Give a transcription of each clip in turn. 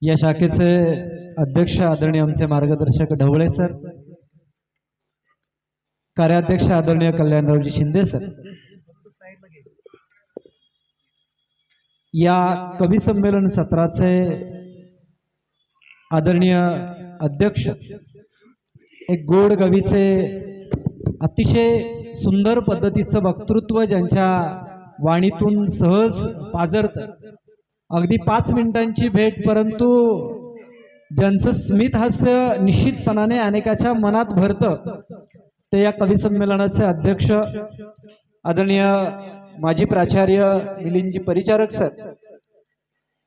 या शाखेचे अध्यक्ष आदरणीय आमचे मार्गदर्शक ढवळे सर, कार्याध्यक्ष आदरणीय कल्याणरावजी शिंदे सर, या कवी संमेलन सत्राचे आदरणीय अध्यक्ष, एक गोड कवीचे अतिशय सुंदर पद्धतीचं वक्तृत्व ज्यांच्या वाणीतून सहज पाजरत, अगदी 5 मिनिटांची भेट, परंतु ज्यांचं स्मित हास्य निश्चितपणाने अनेकाच्या मनात भरतं, ते या कवी संमेलनाचे अध्यक्ष आदरणीय माजी प्राचार्य मिलिंदजी परिचारक सर,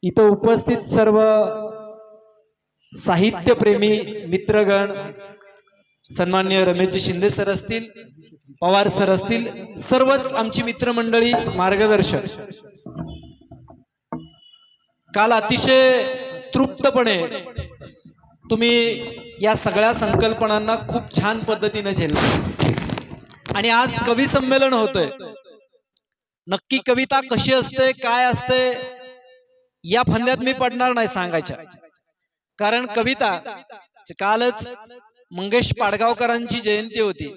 इथं उपस्थित सर्व साहित्यप्रेमी मित्रगण, सन्माननीय रमेशजी शिंदे सर असतील, पवार सर असतील, सर्वच आमची मित्रमंडळी, मार्गदर्शक, काल अतिशय तृप्तपणे तुम्ही या सगळ्या संकल्पनांना खूप छान पद्धतीने झेललं आणि आज कवी संमेलन होतंय. नक्की कविता कशी असते, काय असते, या फंद्यात मी पडणार नाही सांगायच्या, कारण कविता, कालच मंगेश पाडगावकरांची जयंती होती,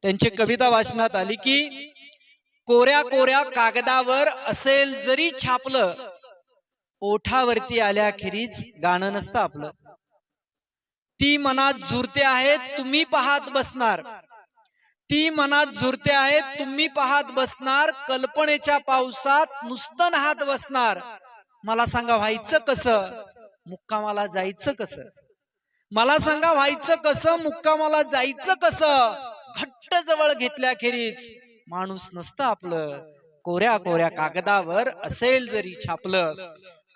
त्यांची कविता वाचनात आली की कोऱ्या कोऱ्या कागदावर असेल जरी छापलं, ओठावरती आल्याखेरीज गाणं नसतं आपलं. ती मनात झुरते आहेत तुम्ही पाहत बसणार, ती मनात झुरते आहेत तुम्ही पाहत बसणार, कल्पनेच्या पावसात नुसतं नाहत बसणार. मला सांगा व्हायचं कसं, मुक्कामाला जायचं कसं, मला सांगा व्हायचं कसं, मुक्कामाला जायचं कसं. घट्ट जवळ घेतल्याखेरीज माणूस नसतं आपलं, कोऱ्या कोऱ्या कागदावर असेल जरी छापलं,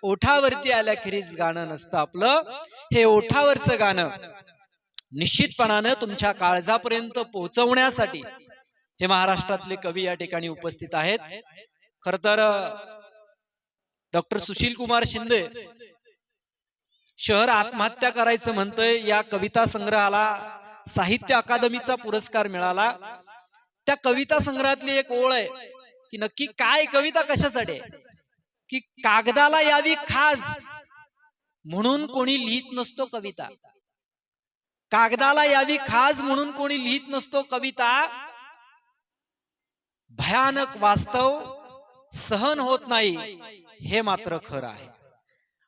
ओठावरती आल्याखेरीज गाणं नसतं आपलं. हे ओठावरचं गाणं निश्चितपणानं तुमच्या काळजापर्यंत पोहोचवण्यासाठी हे महाराष्ट्रातले कवी या ठिकाणी उपस्थित आहेत. खर तर डॉक्टर सुशील कुमार शिंदे शहर आत्महत्या करायचं म्हणतंय, या कविता संग्रहाला साहित्य अकादमीचा पुरस्कार मिळाला. त्या कविता संग्रहातली एक ओळ आहे की नक्की काय कविता कशासाठी आहे, की कागदाला यावी खाज म्हणून कोणी लिहित नसतो कविता, कागदाला यावी खाज म्हणून कोणी लिहित नसतो कविता. भयानक वास्तव सहन होत नाही हे मात्र खरं आहे,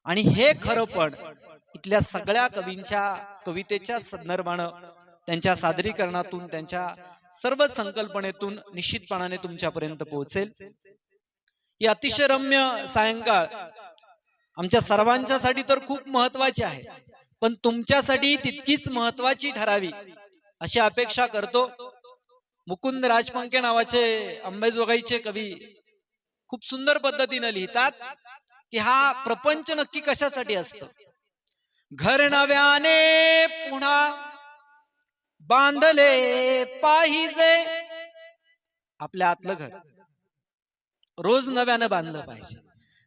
आणि हे खरं पण इथल्या सगळ्या कवींच्या कवितेच्या संदर्भानं, त्यांच्या सादरीकरणातून, त्यांच्या सर्व संकल्पनेतून निश्चितपणाने तुमच्यापर्यंत पोहोचेल. ही अतिशय रम्य सायंकाळ आमच्या सर्वांच्यासाठी तर खूप महत्वाची आहे, पण तुमच्यासाठी तितकीच महत्वाची ठरावी अशी अपेक्षा करतो. मुकुंद राजपंके नावाचे अंबेजोगाईचे कवी खूप सुंदर पद्धतीने लिहितात की हा प्रपंच नक्की कशासाठी असतो. घर नव्याने पुन्हा बांधले पाहिजे, आपल्या आतलं घर रोज नव्यानं बांधलं पाहिजे.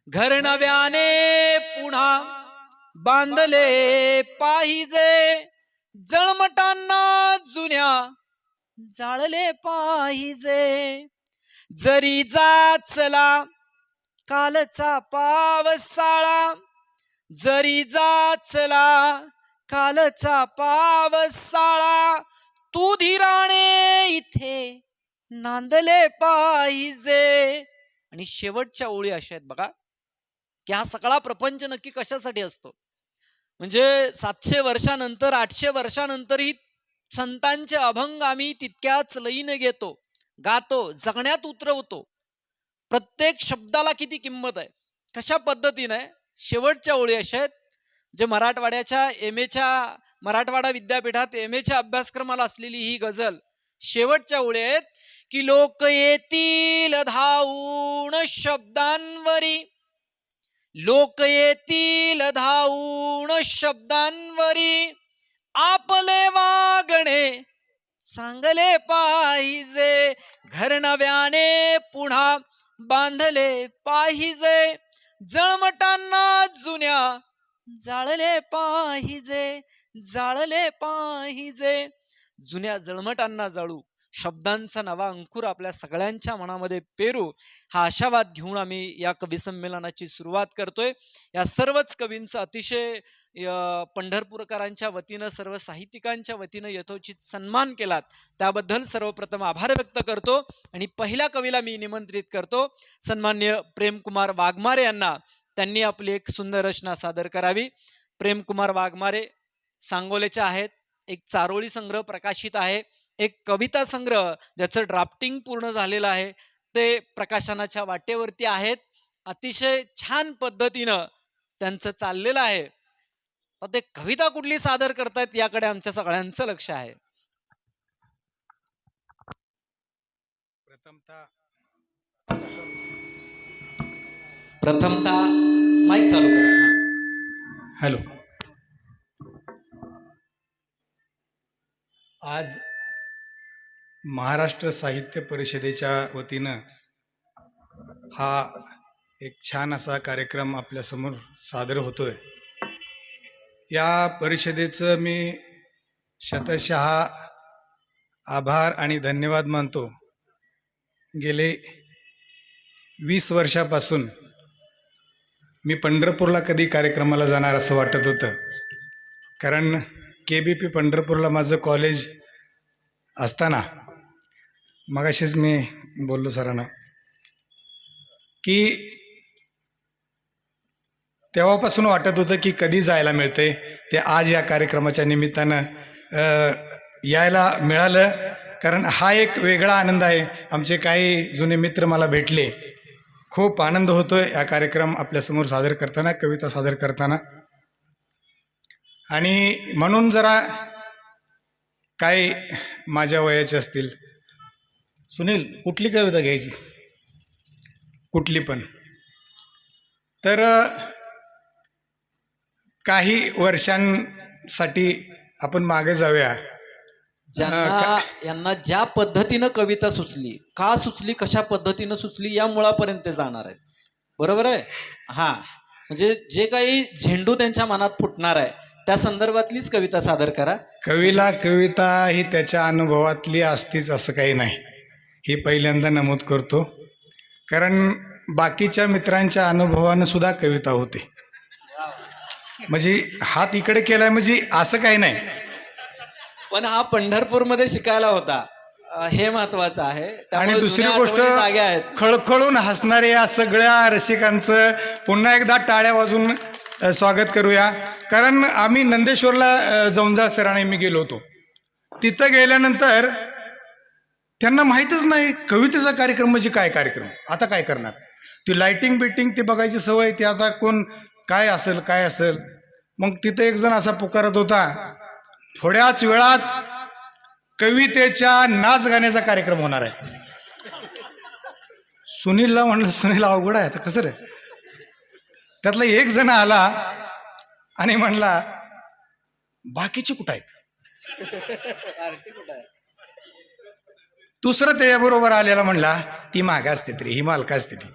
घर नव्याने पुन्हा बांधले पाहिजे, जळमटांना जुन्या जाळले पाहिजे. जरी जाचला कालचा पावसाळा, जरी जाचला कालचा पावसाळा, तू धीराने इथे नांदले पाहिजे. आणि शेवटच्या ओळी अशा आहेत बघा, की हा सगळा प्रपंच नक्की कशासाठी असतो. म्हणजे 700 वर्षानंतर 800 वर्षानंतरही संतांचे अभंग आम्ही तितक्याच लयीने घेतो, गातो, जगण्यात उतरवतो. प्रत्येक शब्दाला किती किंमत आहे, कशा पद्धतीने. शेवटच्या ओळी अशा आहेत, जे मराठवाड्याच्या एमएच्या मराठवाडा विद्यापीठात एमएच्या अभ्यासक्रमाला असलेली ही गझल, शेवटच्या ओळी आहेत की लोक येतील धावून शब्दांवरी, लोक येतील धावून शब्दांवरी, आपले वागणे चांगले पाहिजे. घर नव्याने पुन्हा बांधले पाहिजे, जळमटांना जुन्या जाळले पाहिजे, जाळले पाहिजे. जुन्या जळमटांना जाळू, शब्दांचा नवा अंकुर आपल्या सगळ्यांच्या मनामध्ये पेरू हा आशावाद घेऊन आम्ही या कवी संमेलनाची सुरुवात करतोय. या सर्वच कवींचा अतिशय पंढरपूरकरांच्या वतीनं, सर्व साहित्यिकांच्या वतीनं यथोचित सन्मान केलात त्याबद्दल सर्वप्रथम आभार व्यक्त करतो. आणि पहिल्या कवीला मी निमंत्रित करतो, सन्मान्य प्रेमकुमार वाघमारे यांना. त्यांनी आपली एक सुंदर रचना सादर करावी. प्रेमकुमार वाघमारे सांगोलेचे आहेत. एक चारोळी संग्रह प्रकाशित आहे, एक कविता संग्रह ज्याचं ड्राफ्टिंग पूर्ण झालेलं आहे, ते प्रकाशनाच्या वाटेवरती आहेत. अतिशय छान पद्धतीनं त्यांचं चाललेलं आहे. तर ते कविता कुठली सादर करतायत याकडे आमच्या सगळ्यांचं लक्ष आहे. प्रथमतः माईक चालू करा. हॅलो. आज महाराष्ट्र साहित्य परिषदेच्या वतीनं हा एक छान असा कार्यक्रम आपल्यासमोर सादर होतोय. या परिषदेचं मी शतशः आभार आणि धन्यवाद मानतो. गेले 20 वर्षापासून मी पंढरपूरला कधी कार्यक्रमाला जाणार असं वाटत होतं, कारण KBP पंढरपूरला माझं कॉलेज असताना, मगाशीच मी बोललो सरांना की तेव्हापासून वाटत होतं की कधी जायला मिळतंय. ते आज या कार्यक्रमाच्या निमित्तानं यायला मिळालं, कारण हा एक वेगळा आनंद आहे. आमचे काही जुने मित्र मला भेटले, खूप आनंद होतोय हा कार्यक्रम आपल्यासमोर सादर करताना, कविता सादर करताना. आणि म्हणून जरा काही माझ्या वयाचे असतील, सुनील कुठली कविता घ्यायची, कुठली पण, तर काही वर्षांसाठी आपण मागे जाऊया. यांना ज्या पद्धतीनं कविता सुचली, का सुचली, कशा पद्धतीनं सुचली, या मुळापर्यंत ते जाणार आहेत. बरोबर आहे. हा, म्हणजे जे काही झेंडू त्यांच्या मनात फुटणार आहे त्या संदर्भातलीच कविता सादर करा. कवीला कविता ही त्याच्या अनुभवातली असतीच असं काही नाही, हे पहिल्यांदा नमूद करतो. कारण बाकीच्या मित्रांच्या अनुभवानं सुद्धा कविता होते. म्हणजे हात इकडे केलाय म्हणजे असं काही नाही. पण हा पंढरपूरमध्ये शिकायला होता, हे महत्वाचं आहे. आणि दुसरी गोष्ट, खळखळून हसणारे या सगळ्या रसिकांचं पुन्हा एकदा टाळ्या वाजून स्वागत करूया. कारण आम्ही नंदेश्वरला जवंजाळ सराने मी गेलो होतो. तिथं गेल्यानंतर त्यांना माहीतच नाही कवितेचा कार्यक्रम म्हणजे काय कार्यक्रम. आता काय करणार, ती लाइटिंग बिटिंग ते बघायची सवय, ते आता कोण काय असेल काय असेल. मग तिथं एक जण असा पुकारत होता, थोड्याच वेळात कवितेच्या नाच गाण्याचा कार्यक्रम होणार आहे. सुनीलला म्हणलं, सुनील अवघड आहे आता कसं रे. त्यातला एक जण आला आणि म्हणला, बाकीचे कुठं आहेत. दुसरं त्याच्याबरोबर आलेला म्हणला, ती मागा असते तरी ही मालका असते ती.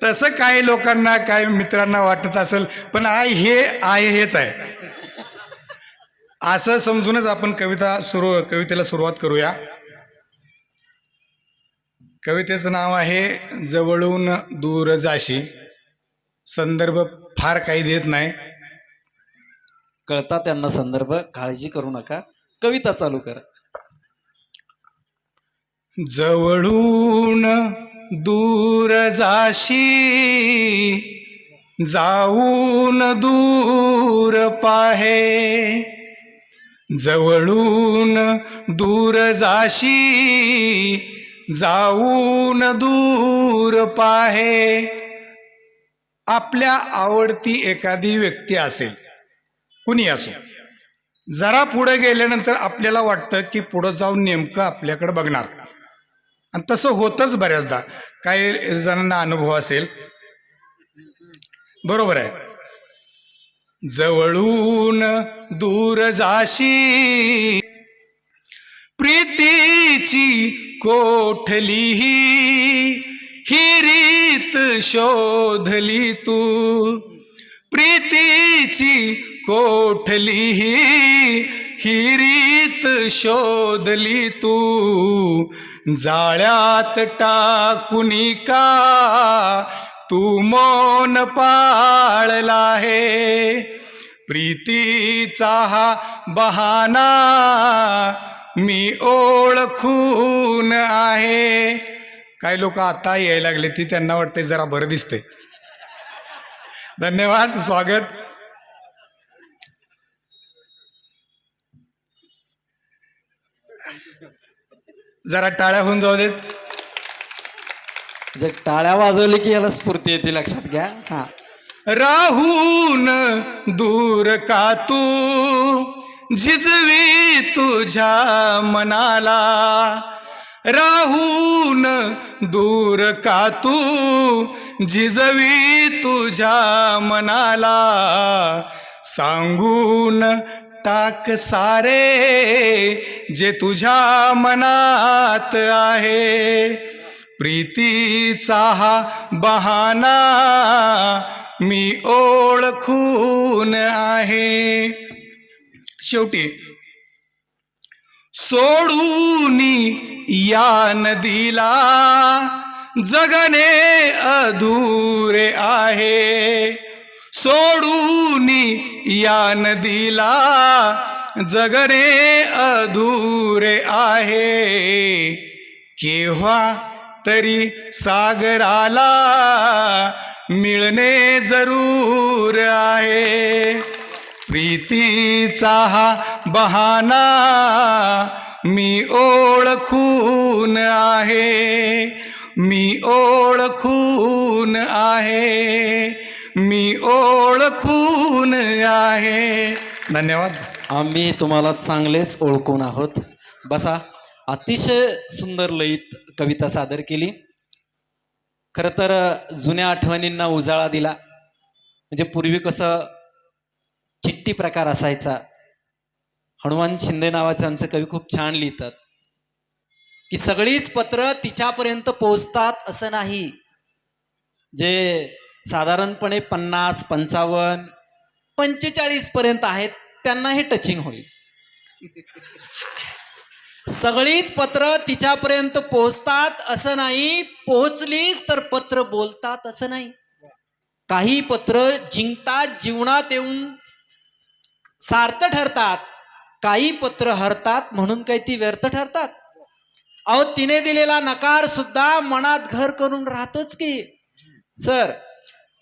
तसं काही लोकांना, काही मित्रांना वाटत असेल, पण हेच आहे असं समजूनच आपण कवितेला सुरुवात करूया. कवितेचं नाव आहे जवळून दूर जाशी. संदर्भ फार काही देत नाही, कळता त्यांना संदर्भ, काळजी करू नका. कविता चालू करा. जवळून दूर जाशी, जाऊन दूर पाहे. जवळून दूर जाशी, जाऊन दूर पाहे. आपल्या आवडती एखादी व्यक्ती असेल, कुणी असो, जरा पुढे गेल्यानंतर आपल्याला वाटतं की पुढे जाऊन नेमकं आपल्याकडे बघणार. आणि तसं होतच बऱ्याचदा. काही जणांना अनुभव असेल, बरोबर आहे. जवळून दूर जाशी, प्रीतीची कोठली ही रीत शोधली तू. प्रीतीची कोठली ही रीत शोधली तू जाळ्यात टाकुनी का तू मौन पाळला आहे प्रीतीचा हा बहाना मी ओळखून आहे. काही लोक आता यायला लागले ती त्यांना वाटते जरा बरं दिसते. धन्यवाद. स्वागत. जरा टाळ्या होऊन जाऊ देत. जर टाळ्या वाजवली की याला स्फूर्ती येते, लक्षात घ्या. हा. राहून दूर का तू जिजवी तुझ्या मनाला राहून दूर का तू जिजवी तुझ्या मनाला सांगून टाक सारे जे तुझ्या मनात आहे प्रीतीचा हा बहाना मी ओळखून आहे. शेवटी सोडून या नदीला जगणे अधुरे आहे सोडून या नदीला जगणे अधुरे आहे केव्हा तरी सागराला मिळणे जरूर आहे प्रीतीचा हा बहाना मी ओळखून आहे मी ओळखून आहे मी ओळखून आहे. धन्यवाद. आम्ही तुम्हाला चांगलेच ओळखून आहोत. बसा. अतिशय सुंदर लयीत कविता सादर केली. खरं तर जुन्या आठवणींना उजाळा दिला. म्हणजे पूर्वी कसं चिठ्ठी प्रकार असायचा. हनुमान शिंदे नावाचे आमचे कवी खूप छान लिहितात की सगळीच पत्र तिच्यापर्यंत पोहोचतात असं नाही. जे साधारणपणे 50, 55, 45 पर्यंत आहेत त्यांना हे टचिंग होईल. सगळीच पत्र तिच्यापर्यंत पोहोचतात असं नाही. पोहोचलीच तर पत्र बोलतात असं नाही. काही पत्र जिंकतात, जीवनात येऊन सार्थ ठरतात. काही पत्र हरतात म्हणून काही ती व्यर्थ ठरतात. अहो, तिने दिलेला नकार सुद्धा मनात घर करून राहतोच की सर.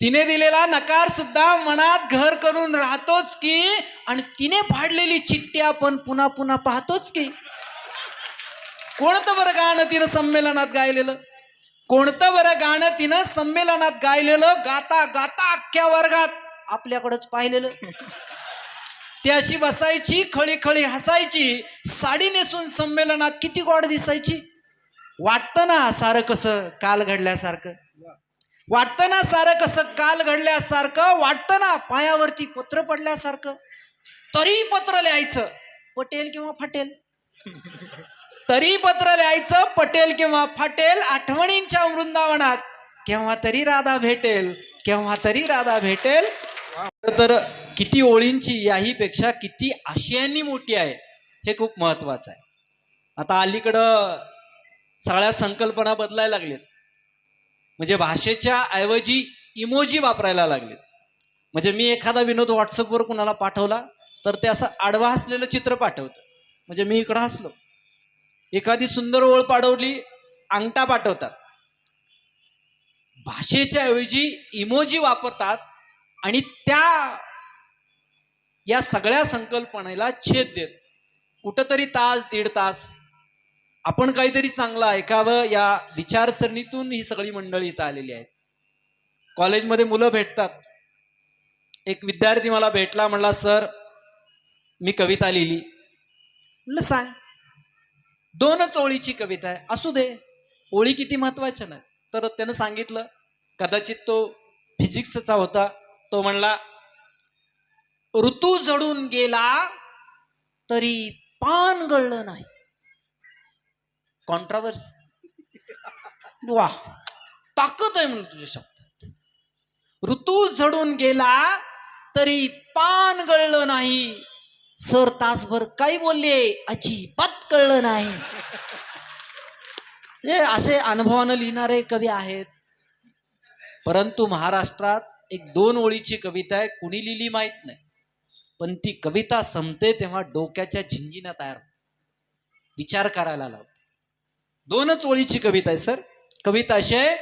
तिने दिलेला नकार सुद्धा मनात घर करून राहतोच की. आणि तिने फाडलेली चिठ्ठी आपण पुन्हा पुन्हा पाहतोच की. कोणतं बरं गाणं तिनं संमेलनात गायलेलं? कोणतं बरं गाणं तिनं संमेलनात गायलेलं? गाता गाता अख्ख्या वर्गात आपल्याकडेच पाहिलेलं. ती अशी बसायची, खळी खळी हसायची, साडी नेसून संमेलनात किती गोड दिसायची. वाटतं ना सारं कसं काल घडल्यासारखं. वाटतं ना सारं कसं काल घडल्यासारखं. वाटतं ना पायावरती पत्र पडल्यासारखं. तरी पत्र लिहायचं, पटेल किंवा फाटेल. तरी पत्र लिहायचं, पटेल किंवा फाटेल. आठवणींच्या वृंदावनात केव्हा तरी राधा भेटेल, केव्हा तरी राधा भेटेल. तर किती ओळींची याही पेक्षा किती आशयांनी मोठी आहे हे खूप महत्वाचं आहे. आता अलीकडं सगळ्या संकल्पना बदलायला लागलेत. म्हणजे भाषेच्या ऐवजी इमोजी वापरायला लागलेत. म्हणजे मी एखादा विनोद व्हॉट्सअपवर कुणाला पाठवला तर ते असं आडवा हसलेलं चित्र पाठवतं. म्हणजे मी इकडं हसलो. एखादी सुंदर ओळ पाठवली, अंगठा पाठवतात. भाषेच्या ऐवजी इमोजी वापरतात आणि या सगळ्या संकल्पनेला छेद देत कुठंतरी तास दीड तास आपण काहीतरी चांगलं ऐकावं या विचारसरणीतून ही सगळी मंडळी इथं आलेली आहेत. कॉलेजमध्ये मुलं भेटतात. एक विद्यार्थी मला भेटला, म्हणला सर मी कविता लिहिली. म्हणलं सांग. 2च ओळीची कविता आहे. असू दे, ओळी किती महत्वाच्या नाही. तर त्यानं सांगितलं, कदाचित तो फिजिक्सचा होता. तो म्हणला ऋतू जडून गेला तरी पान गळलं नाही. कॉन्ट्रावर्स. वा, ताकद आहे म्हणून तुझ्या शब्दात. ऋतू झडून गेला तरी पान गळलं नाही. सर तासभर काही बोलले अजिबात कळलं नाही. हे असे अनुभवानं लिहिणारे कवी आहेत. परंतु महाराष्ट्रात एक 2 ओळीची कविता आहे, कुणी लिहिली माहित नाही, पण ती कविता संपते तेव्हा डोक्याच्या झिंजिन्या तयार होतात, विचार करायला लावते. 2च ओळीची कविता आहे सर. कविता अशी आहे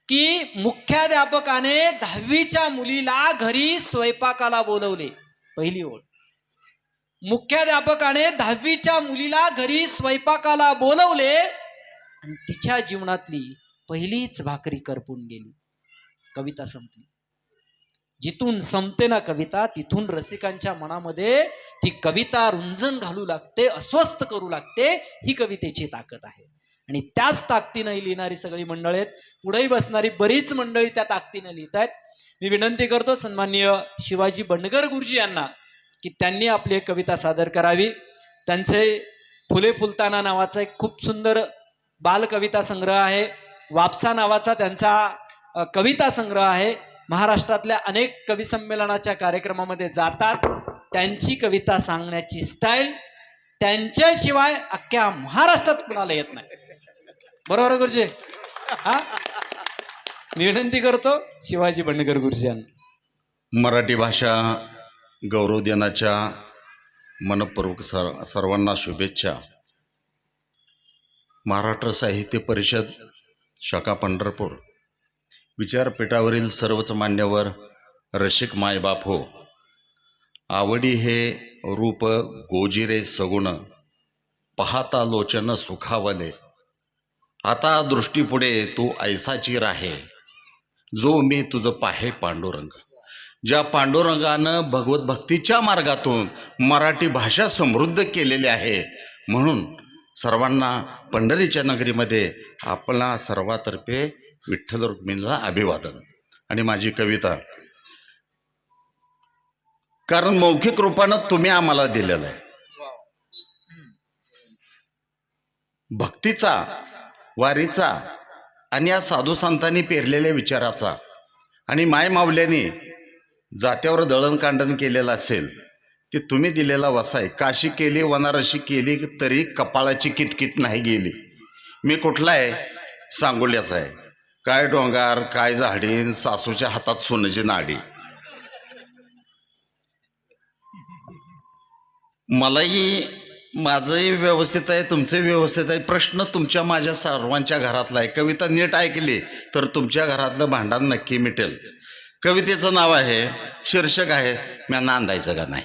की मुख्याध्यापकाने 10वीच्या मुलीला घरी स्वयंपाकाला बोलवले. पहिली ओळ. मुख्याध्यापकाने 10वीच्या मुलीला घरी स्वयंपाकाला बोलवले आणि तिच्या जीवनातली पहिलीच भाकरी करपून गेली. कविता संपली. जिथून संपते ना कविता, तिथून रसिकांच्या मनामध्ये ती कविता रुंजन घालू लागते, अस्वस्थ करू लागते. ही कवितेची ताकद आहे. आणि त्याच ताकदीनं लिहिणारी सगळी मंडळी आहेत. पुढेही बसणारी बरीच मंडळी त्या ताकदीनं लिहित आहेत. मी विनंती करतो सन्माननीय शिवाजी बंडगर गुरुजी यांना की त्यांनी आपली एक कविता सादर करावी. त्यांचे फुले फुलताना नावाचा एक खूप सुंदर बालकविता संग्रह आहे. वापसा नावाचा त्यांचा कविता संग्रह आहे. महाराष्ट्रातल्या अनेक कवी संमेलनाच्या कार्यक्रमामध्ये जातात. त्यांची कविता सांगण्याची स्टाईल त्यांच्याशिवाय अख्ख्या महाराष्ट्रात कुणाला येत नाही. बरोबर गुरुजी? हा, मी विनंती करतो शिवाजी बंडगर गुरुजी यांना. मराठी भाषा गौरव दिनाच्या मनपूर्वक सर्वांना शुभेच्छा. महाराष्ट्र साहित्य परिषद शाखा पंढरपूर विचारपीठावरील सर्वच मान्यवर, रसिक मायबाप हो, आवडी हे रूप गोजिरे सगुण, पाहता लोचन सुखावले, आता दृष्टीपुढे तू ऐसाची राहे, जो मी तुझं पाहे पांडुरंग. ज्या पांडुरंगानं भगवत भक्तीच्या मार्गातून मराठी भाषा समृद्ध केलेली आहे, म्हणून सर्वांना पंढरीच्या नगरीमध्ये आपला सर्वातर्फे विठ्ठल रुक्मिणीला अभिवादन. आणि माझी कविता, कारण मौखिक रूपानं तुम्ही आम्हाला दिलेलं आहे, भक्तीचा, वारीचा आणि या साधू संतांनी पेरलेल्या विचाराचा आणि मायमावल्याने जात्यावर दळणकांडण केलेलं असेल ते तुम्ही दिलेला वसाय. काशी केली वनारशी केली तरी कपाळाची किटकिट नाही गेली. मी कुठला आहे? सांगोल्याचा आहे. काय डोंगर, काय झाडीन, सासूच्या हातात सोन्याची नाडी. मलाही माझंही व्यवस्थित आहे, तुमचंही व्यवस्थित आहे. प्रश्न तुमच्या माझ्या सर्वांच्या घरातला आहे. कविता नीट ऐकली तर तुमच्या घरातलं भांडण नक्की मिटेल. कवितेचं नाव आहे, शीर्षक आहे, म्या नांदायचं का नाही.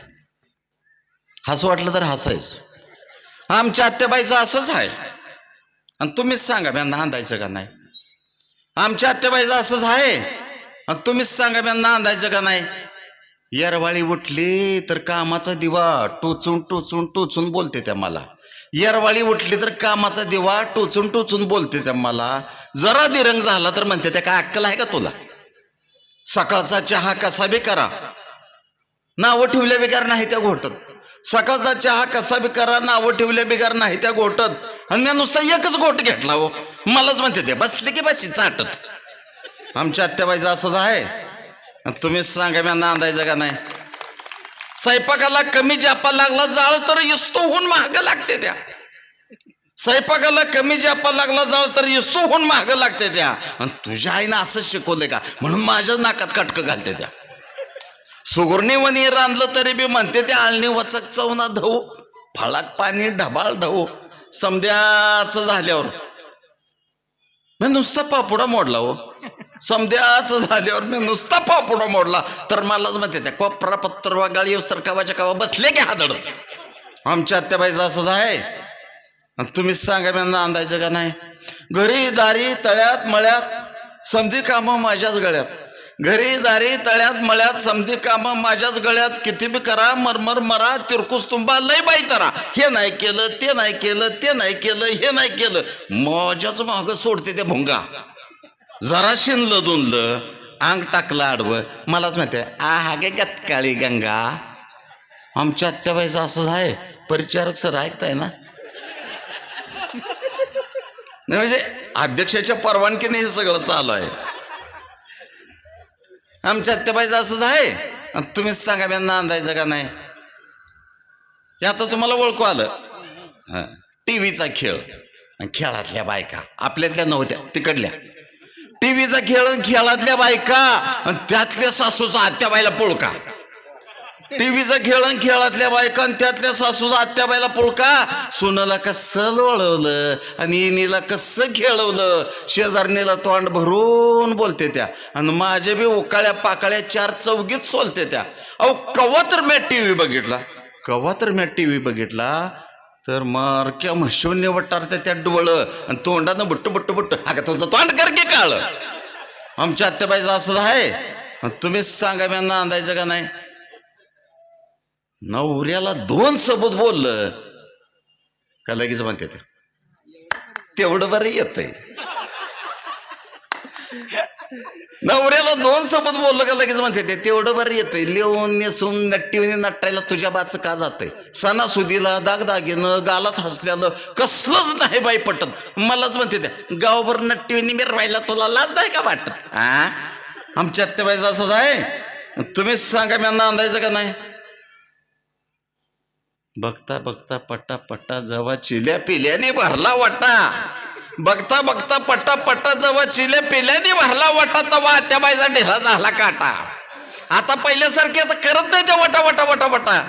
हसं वाटलं तर हसायचं. आमच्या आत्याबाईचं असंच आहे आणि तुम्हीच सांगा म्या नांदायचं का नाही. आमच्या आत्याबाईचं असंच आहे आणि तुम्हीच सांगा म्या नांदायचं का नाही. येरवाळी उठली तर कामाचा दिवा टोचून टोचून टोचून बोलते त्या मला. येरवाळी उठली तर कामाचा दिवा टोचून टोचून बोलते त्या मला. जरा दिरंग झाला तर म्हणते त्या काय अक्कल आहे का तुला. सकाळचा चहा कसा बी करा, नावं ठेवल्या बिगार नाही त्या घोटत. सकाळचा चहा कसा बी करा, नावं ठेवल्या बिगार नाही त्या घोटत. आणि मी नुसता एकच घोट घेतला हो, मलाच म्हणते ते बसले की बसी चाटत. आमच्या आत्याबाईचं असंच आहे. तुम्हीच सांगा म्या नांदायचं का नाही. स्वयंपाकाला कमी जापा लागला जाळ तर इस्तो होऊन महाग लागते त्या. स्वयंपाकाला कमी जापा लागला जाळ तर इस्तो होऊन महाग लागते त्या. आणि तुझ्या आईनं असंच शिकवलंय का म्हणून माझ्या नाकात काटकं घालते त्या. सुगुरणी वनी रांधलं तरी बी म्हणते त्या आळणी वचक चवना धवू, फळाक पाणी ढबाळ धवू. समद्याच झाल्यावर मी नुसता पापुडा मोडला हो. समद्याच झाल्यावर मी नुसता पापुडा मोडला तर मलाच म्हणते त्या कोपरा पत्तर वागाळी सरकावाच्या कावा बसले की हादडत. आमच्या आत्याबाईचं असंच आहे आणि तुम्हीच सांगा मी नांदायचं का नाही. घरी दारी तळ्यात मळ्यात समधी कामं माझ्याच गळ्यात. घरी दारी तळ्यात मळ्यात समधी कामं माझ्याच गळ्यात. किती बी करा मरमर मरा तिरकुस तुंबा लय बाई तरा. हे नाही केलं ते नाही केलं ते नाही केलं हे नाही केलं. माझ्याच माग सोडते ते भुंगा. जरा शिनलं दुनलं अंग टाकलं आडवं मलाच माहिती आहे आ गे गतकाळी गंगा. आमच्या आत्याबाईचं असंच आहे. परिचारक सर ऐकताय ना. म्हणजे अध्यक्षाच्या परवानगीने हे सगळं चालू आहे. आमच्या आत्याबाईचं असंच आहे आणि तुम्हीच सांगा मी नांदायचं का नाही. हे आता तुम्हाला ओळखू आलं. हां, टीव्हीचा खेळ आणि खेळातल्या बायका आपल्यातल्या नव्हत्या, तिकडल्या. टीव्हीचा खेळ आणि खेळातल्या बायका आणि त्यातल्या सासूचा आत्याबाईला पोळका. टीव्हीचा खेळ आणि खेळातल्या बायका आणि त्यातल्या सासूचा आत्याबाईला पोळका. सुनाला कसं लोळवलं आणि इनीला कसं खेळवलं. शेजारणीला तोंड भरून बोलते त्या आणि माझे बी उकाळ्या पाकाळ्या 4 चौघीत सोलते त्या. अहो कवा तर मी टीव्ही बघितला तर मारक्या म्हशोन्य वटारत्या त्या डोळं आणि तोंडानं बुट्ट अगं तुझं तोंड कर की काळ. आमच्या आत्याबाईचं असं आहे. तुम्हीच सांगा मी नांदायचं का नाही. नवऱ्याला 2 सबूत बोललं का लगेच म्हणते ते तेवढं बरं येतंय. नवऱ्याला 2 सबूत बोललं का लगेच म्हणते ते तेवढं बरं येतंय. लिहून नेसून नट्टीने नटायला तुझ्या बाच का जातंय. सणासुदीला दागदागिनं गालात हसल्यानं कसलंच नाही बाई पटत. मलाच म्हणते त्या गावभर नट्टीने मिरवायला तुला लाज नाही का वाटत. हा, आमच्या आत्याबाईचं असंच आहे. तुम्हीच सांगा मी नांदायचं का नाही. बघता बघता पट्टा पट्टा जेव्हा चिल्या पिल्याने भरला वाटा. बघता बघता पट्टा पट्टा जेव्हा चिल्या पिल्याने भरला वाटा तेव्हा आत्याबाईचा ढेला झाला काटा. आता पहिल्यासारखे आता करत नाही त्या वटा.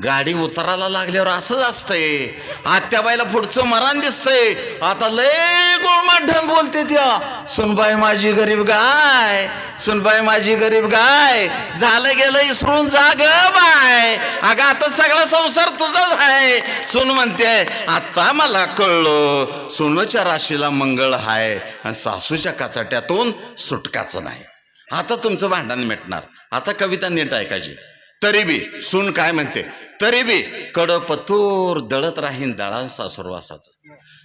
गाडी उतरायला लागल्यावर असंच असतंय. आत्याबाईला पुढचं मरण दिसतंय. आता लय गोळमाढण बोलते त्या. सुनबाई माझी गरीब गाय, सुनबाई माझी गरीब गाय, झालं गेलं इसरून जाग बाय. अगं आता सगळा संसार तुझाच आहे. सून म्हणते आता मला कळलं सुनच्या राशीला मंगळ हाय आणि सासूच्या काचाट्यातून सुटकाचं नाही. आता तुमचं भांडण मिटणार. आता कविता नीट ऐकायची. तरी बी सून काय म्हणते. तरी बी कडपतूर दळत राहीन दळान सासुरवासाचं.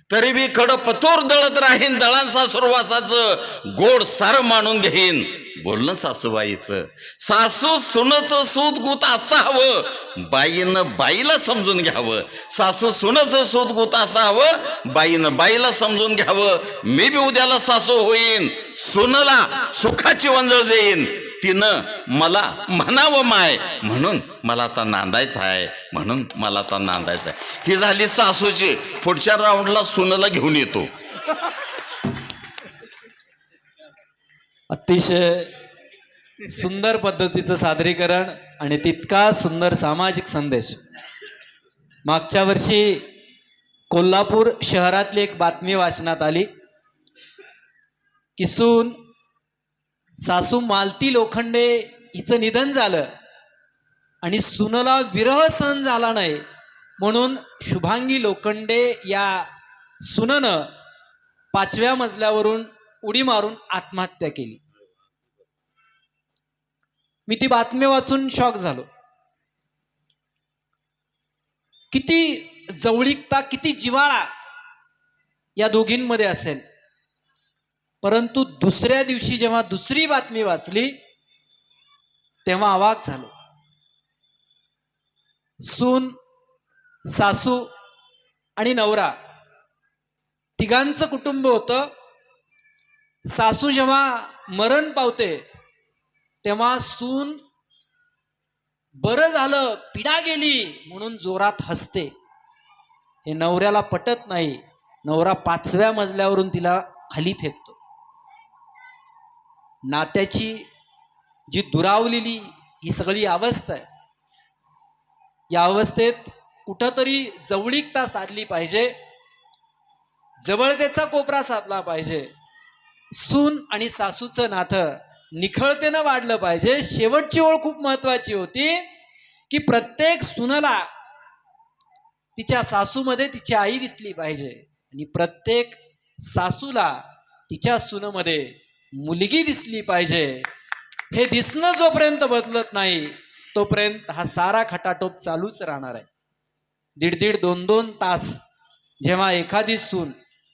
तरी बी कडपतूर दळत राहीन दळान सासुरवासाचं. गोड सार मानून घेईन बोलणं सासूबाईचं. सासू सुनचं सूत गुत असं हवं बाईनं बाईला समजून घ्यावं. सासू सुनचं सूत गुत असं हवं बाईनं बाईला समजून घ्यावं. मी बी उद्याला सासू होईन, सुनला सुखाची वंजळ देईन. तिनं मला म्हणावं माय म्हणून मला आता नांदायचं आहे. ही झाली सासूची. पुढच्या राऊंडला सुनला घेऊन येतो. अतिशय सुंदर पद्धतीचं सादरीकरण आणि तितका सुंदर सामाजिक संदेश. मागच्या वर्षी कोल्हापूर शहरातली एक बातमी वाचण्यात आली की सासू मालती लोखंडे हिचं निधन झालं आणि सुनला विरह सहन झाला नाही म्हणून शुभांगी लोखंडे या सुननं 5व्या मजल्यावरून उडी मारून आत्महत्या केली. मी ती बातमी वाचून शॉक झालो. किती जवळीकता, किती जिव्हाळा या दोघींमध्ये असेल. परंतु दुसऱ्या दिवशी जेव्हा दुसरी बातमी वाचली तेव्हा अवाक झालो. सून, सासू आणि नवरा तिघांचं कुटुंब होतं. सासू जेव्हा मरण पावते तेव्हा सून बरं झालं, पिढा गेली म्हणून जोरात हसते. हे नवऱ्याला पटत नाही. नवरा 5व्या मजल्यावरून तिला खाली फेकतो. नात्याची जी दुरावलेली ही सगळी अवस्था आहे. या अवस्थेत कुठंतरी जवळीकता साधली पाहिजे, जवळतेचा कोपरा साधला पाहिजे. सून आणि सासूचं नातं निखळतेनं वाढलं पाहिजे. शेवटची ओळ खूप महत्वाची होती की प्रत्येक सुनला तिच्या सासूमध्ये तिची आई दिसली पाहिजे आणि प्रत्येक सासूला तिच्या सुनेमध्ये मुलगी दिसली पाहिजे. हे दिसणं जोपर्यंत बदलत नाही तोपर्यंत हा सारा खटाटोप चालूच राहणार आहे. 1.5 2 तास जेव्हा एखादी सून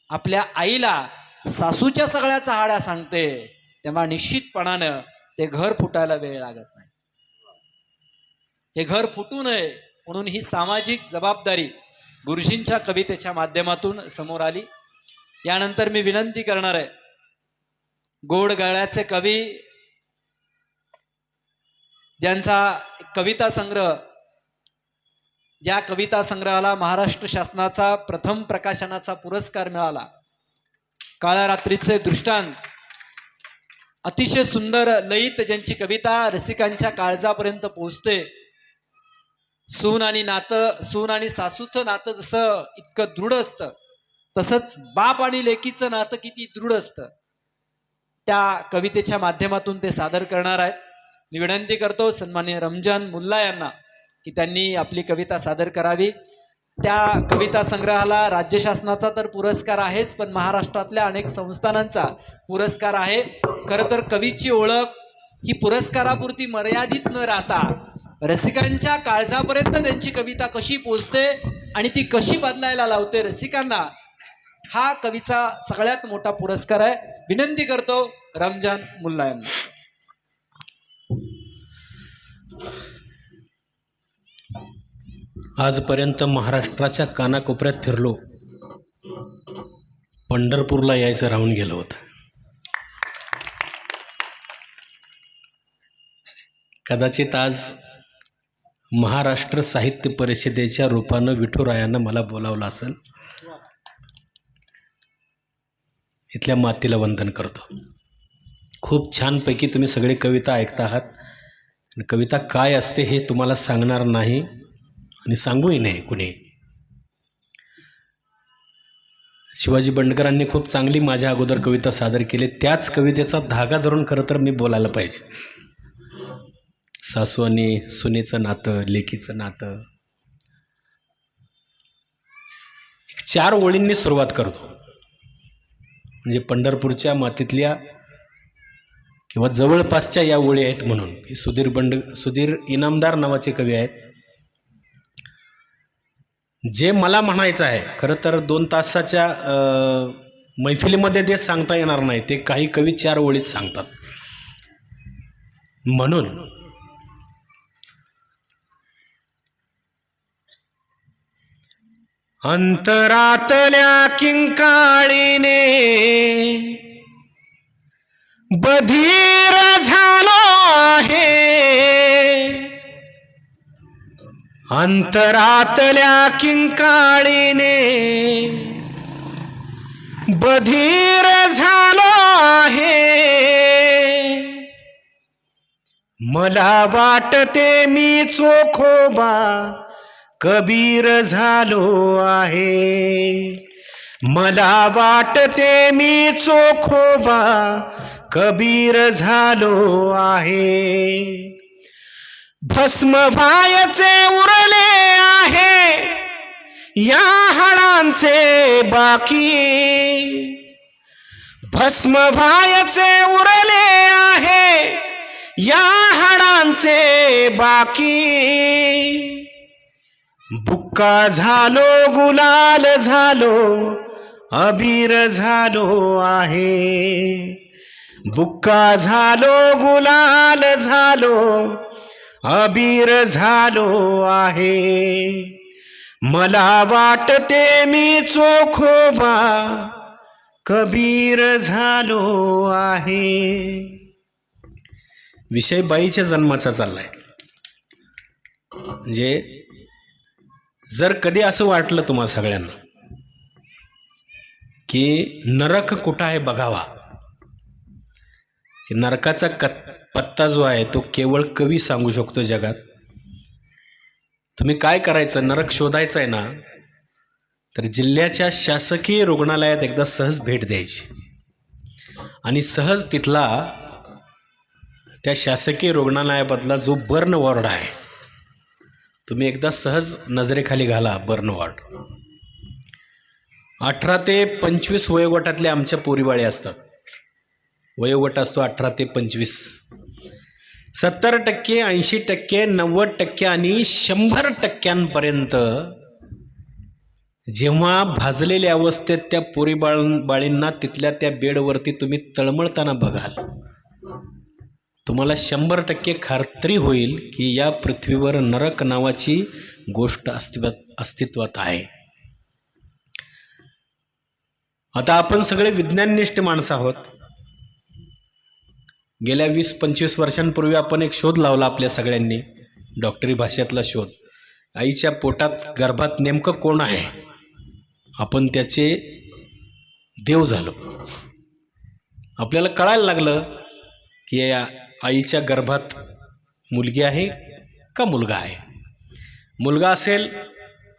आपल्या आईला सासूच्या सगळ्या चहाड्या सांगते तेव्हा निश्चितपणानं ते घर फुटायला वेळ लागत नाही. हे घर फुटू नये म्हणून ही सामाजिक जबाबदारी गुरुजींच्या कवितेच्या माध्यमातून समोर आली. यानंतर मी विनंती करणार आहे, गोड गळ्याचे कवी ज्यांचा कविता संग्रह ज्या कविता संग्रहाला महाराष्ट्र शासनाचा प्रथम प्रकाशनाचा पुरस्कार मिळाला, काळ्या रात्रीचे दृष्टांत, अतिशय सुंदर लयीत ज्यांची कविता रसिकांच्या काळजापर्यंत पोहोचते. सून आणि नातं, सून आणि सासूचं नातं जसं इतकं दृढ असतं, तसंच बाप आणि लेकीचं नातं किती दृढ असतं, त्या कवितेच्या माध्यमातून ते सादर करणार आहेत. मी विनंती करतो सन्माननीय रमजान मुल्ला यांना की त्यांनी आपली कविता सादर करावी. त्या कविता संग्रहाला राज्य शासनाचा तर पुरस्कार आहेच, पण महाराष्ट्रातल्या अनेक संस्थानांचा पुरस्कार आहे. खरं तर कवीची ओळख ही पुरस्कारापुरती मर्यादित न राहता रसिकांच्या काळजापर्यंत त्यांची कविता कशी पोचते आणि ती कशी बदलायला लावते रसिकांना, हा कवीचा सगळ्यात मोठा पुरस्कार आहे. विनंती करतो रमजान मुल्ला यांना. आजपर्यंत महाराष्ट्राच्या कानाकोपऱ्यात फिरलो, पंढरपूरला यायचं राहून गेलं होतं. कदाचित आज महाराष्ट्र साहित्य परिषदेच्या रूपानं विठुरायानं मला बोलावलं असेल. इथल्या मातीला वंदन करतो. खूप छानपैकी तुम्ही सगळे कविता ऐकता आहात. कविता काय असते हे तुम्हाला सांगणार नाही आणि सांगूही नाही कुणी. शिवाजी बंडकरांनी खूप चांगली माझ्या अगोदर कविता सादर केली. त्याच कवितेचा धागा धरून खरं तर मी बोलायला पाहिजे. सासू आणि सुनेचं नातं, लेकीचं नातं, एक 4 ओळींनी सुरुवात करतो. म्हणजे पंढरपूरच्या मातीतल्या किंवा जवळपासच्या या ओळी आहेत म्हणून. की सुधीर इनामदार नावाचे कवी आहेत. जे मला म्हणायचं आहे खरं तर 2 तासाच्या मैफिलीमध्ये ते सांगता येणार नाही, ते काही कवी 4 ओळीत सांगतात. म्हणून अंतरातल्या किंकाळीने बधीर झालो आहे, अंतरातल्या किंकाळीने बधीर झालो आहे. मला वाटते मी चोखोबा कबीर झालो आहे. मला वाटते मी चोखोबा कबीर झालो आहे. भस्म व्हायचे उरले आहे या हाडांचे बाकी, भस्म व्हायचे उरले आहे या हाडांचे बाकी. बुक्का झालो गुलाल झालो अबीर झालो आहे. बुक्का झालो गुलाल झालो अबीर झालो आहे. मला वाटते मी चोखोबा कबीर झालो आहे. विषय बाईच्या जन्माचा चाललाय. म्हणजे जर कधी असं वाटलं तुम्हा सगळ्यांना की नरक कुठं आहे बघावा, की नरकाचा पत्ता जो आहे तो केवळ कवी सांगू शकतो जगात. तुम्ही काय करायचं, नरक शोधायचं आहे ना, तर जिल्ह्याच्या शासकीय रुग्णालयात एकदा सहज भेट द्यायची आणि सहज तिथला त्या शासकीय रुग्णालयाबद्दला जो बर्न वॉर्ड आहे तुम्ही एकदा सहज नजरेखाली घाला. बर्न वॉर्ड 18 ते 25 वयोगटातले आमच्या पोरीबाळे असतात. वयोगट असतो 18 ते 25. 70%, 80%, 90% आणि 100% जेव्हा भाजलेल्या अवस्थेत त्या पोरीबाळींना तिथल्या त्या बेडवरती तुम्ही तळमळताना बघाल, तुम्हाला 100% खात्री होईल की या पृथ्वीवर नरक नावाची गोष्ट अस्तित्वात आहे. आता आपण सगळे विज्ञाननिष्ठ माणसं आहोत. गेल्या 20-25 वर्षांपूर्वी आपण एक शोध लावला आपल्या सगळ्यांनी, डॉक्टरी भाषेतला शोध, आईच्या पोटात गर्भात नेमकं कोण आहे, आपण त्याचे देव झालो. आपल्याला कळायला लागलं की या आईच्या गर्भात मुलगी आहे का मुलगा आहे. मुलगा असेल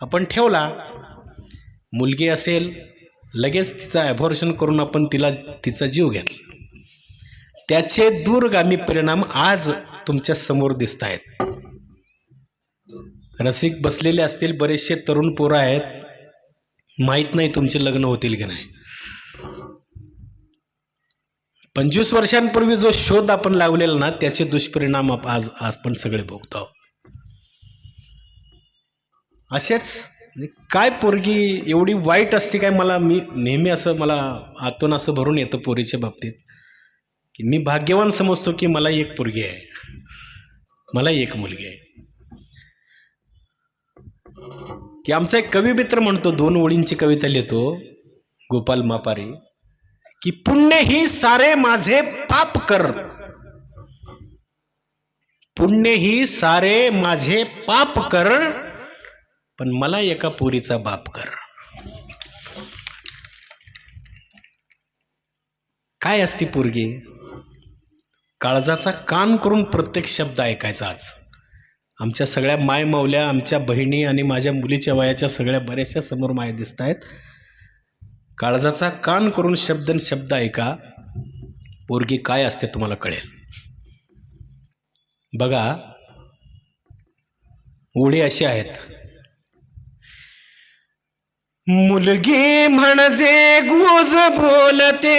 आपण ठेवला, मुलगी असेल लगेच तिचं ॲबॉर्शन करून आपण तिचा जीव घेतला. त्याचे दूरगामी परिणाम आज तुमच्या समोर दिसत आहेत. रसिक बसलेले असतील, बरेचसे तरुण पोरं आहेत, माहीत नाही तुमचे लग्न होतील की नाही. 25 वर्षांपूर्वी जो शोध आपण लावलेला ना, त्याचे दुष्परिणाम आज आपण सगळे भोगतो आहोत. असेच काय पोरगी एवढी वाईट असते काय, मी नेहमी असं मला आतून असं भरून येतं पोरीच्या बाबतीत की मी भाग्यवान समजतो की मला एक पोरगी आहे, मला एक मुलगी आहे. की आमचा एक कवी मित्र म्हणतो, 2 ओळींची कविता लिहितो गोपाल मापारी, की पुण्य ही सारे माझे पाप कर, पुण्य ही सारे माझे पाप कर, पण मला एका पोरीचा बाप कर. काय असती पोरगी, काळजाचा कान करून प्रत्येक शब्द ऐकायचा. आज आमच्या सगळ्या माय मावल्या, आमच्या बहिणी आणि माझ्या मुलीच्या वयाच्या सगळ्या बऱ्याचशा समोर माया दिसत आहेत. काळजाचा कान करून शब्द ऐका, पोरगी काय असते तुम्हाला कळेल. बघा, ओळी अशी आहेत. मुलगी म्हणजे गुज बोलते,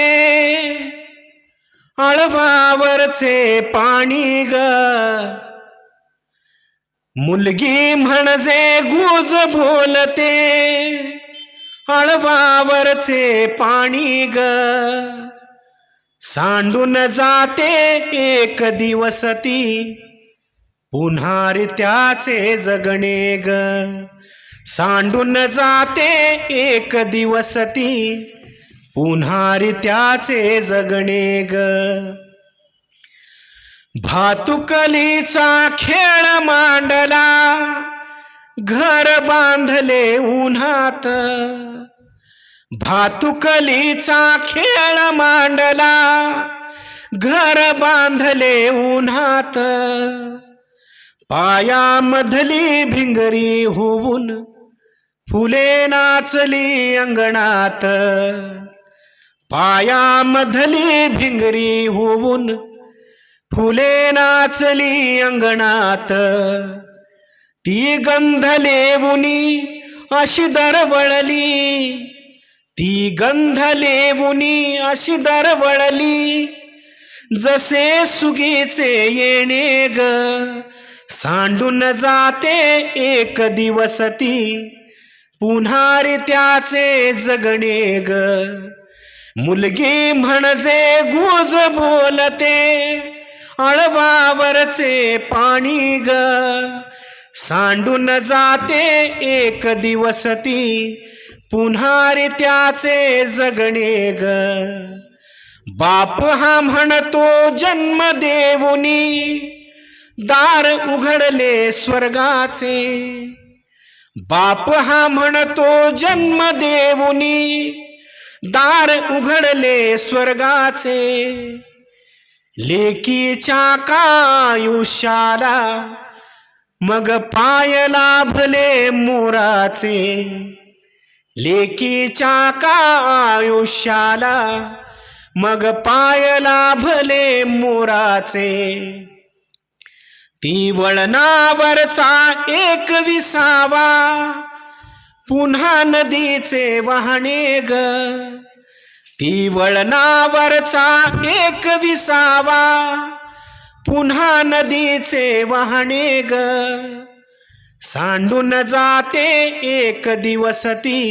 आळवावरचे पाणी ग. मुलगी म्हणजे गुज बोलते, आळवावरचे पाणी ग. सांडून जाते एक दिवस ती, पुन्हा त्याचे जगणे ग. सांडून जाते एक दिवस ती, पुन्हा त्याचे जगणे ग. भातुकलीचा खेळ मांडला, घर बांधले उन्हात. भातुकलीचा खेळ मांडला, घर बांधले उन्हात. पायामधली भिंगरी होऊन फुले नाचली अंगणात. पायामधली भिंगरी होऊन फुले नाचली अंगणात. ती गंध लेवुनी अशी दरवळली, ती गंध लेवुनी अशी दरवळली. जसे सुगीचे येणे ग. सांडून जाते एक दिवस ती, पुन्हा त्याचे जगणे ग. मुलगी म्हणजे गुज बोलते, आळवावरचे पाणी ग. सांडून जाते एक दिवस ती, पुन्हा त्याचे जगणे ग. बाप हा म्हणतो जन्म देऊनी, दार उघडले स्वर्गाचे. बाप हा म्हणतो जन्म देऊनी, दार उघडले स्वर्गाचे. लेकीच्या कायुष्याला मग पाय लाभले मोराचे. लेकीच्या कायुष्याला मग पाय लाभले मोराचे. ती वळणावरचा एक विसावा, पुन्हा नदीचे वाहणे ग. ती वळणावरचा एक विसावा, पुन्हा नदीचे वाहणे ग. सांडून जाते एक दिवस ती,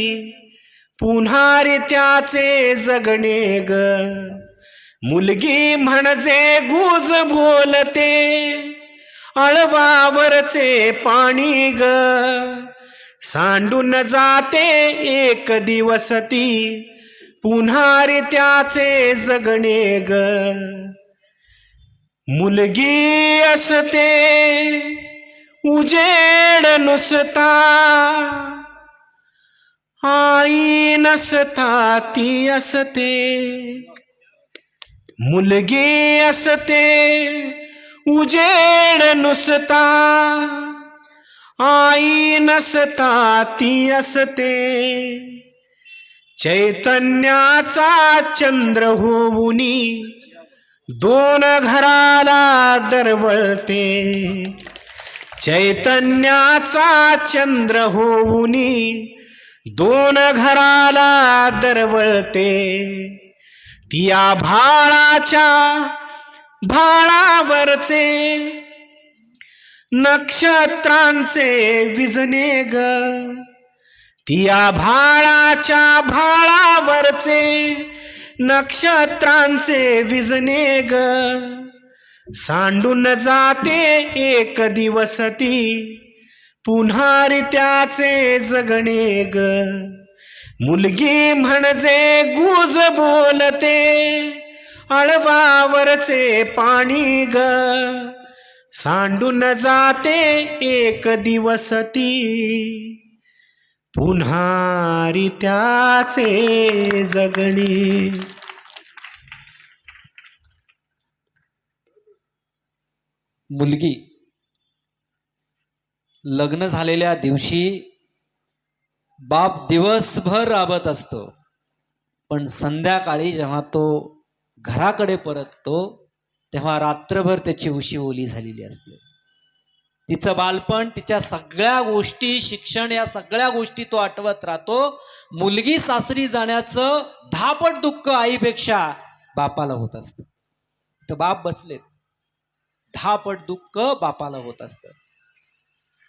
पुन्हा त्याचे जगणे ग. मुलगी म्हणजे गुज बोलते, आळवावरचे पाणी ग. सांडून जाते एक दिवस ती, पुन्हा त्याचे जगणे ग. मुलगी असते उजेड नुसता आई नसता ती असते, मुलगी असते उजेड नुसता आई नसता ती असते, चैतन्याचा चंद्र होऊनी दोन घराला दरवळते, चैतन्याचा चंद्र होऊनी दोन घराला दरवळते, ती आभाळाच्या भाळावरचे नक्षत्रांचे विजने ग, ती आभाळाच्या भाळावरचे नक्षत्रांचे विजने ग, सांडून जाते एक दिवस ती पुन्हा त्याचे जगणे ग, मुलगी म्हणजे गुज बोलते अळवावरचे पाणी ग, सांडून जाते एक दिवस ती पुन्हा त्याचे जगणे. मुलगी लग्न झालेल्या दिवशी बाप दिवसभर राबत असतो, पण संध्याकाळी जेव्हा तो घराकडे परततो तेव्हा रात्रभर त्याची उशी ओली झालेली असते. तिचं बालपण, तिच्या सगळ्या गोष्टी, शिक्षण, या सगळ्या गोष्टी तो आठवत राहतो. मुलगी सासरी जाण्याचं 10 पट दुःख आईपेक्षा बापाला होत असतं. तर बाप बसलेत, 10 पट दुःख बापाला होत असतं.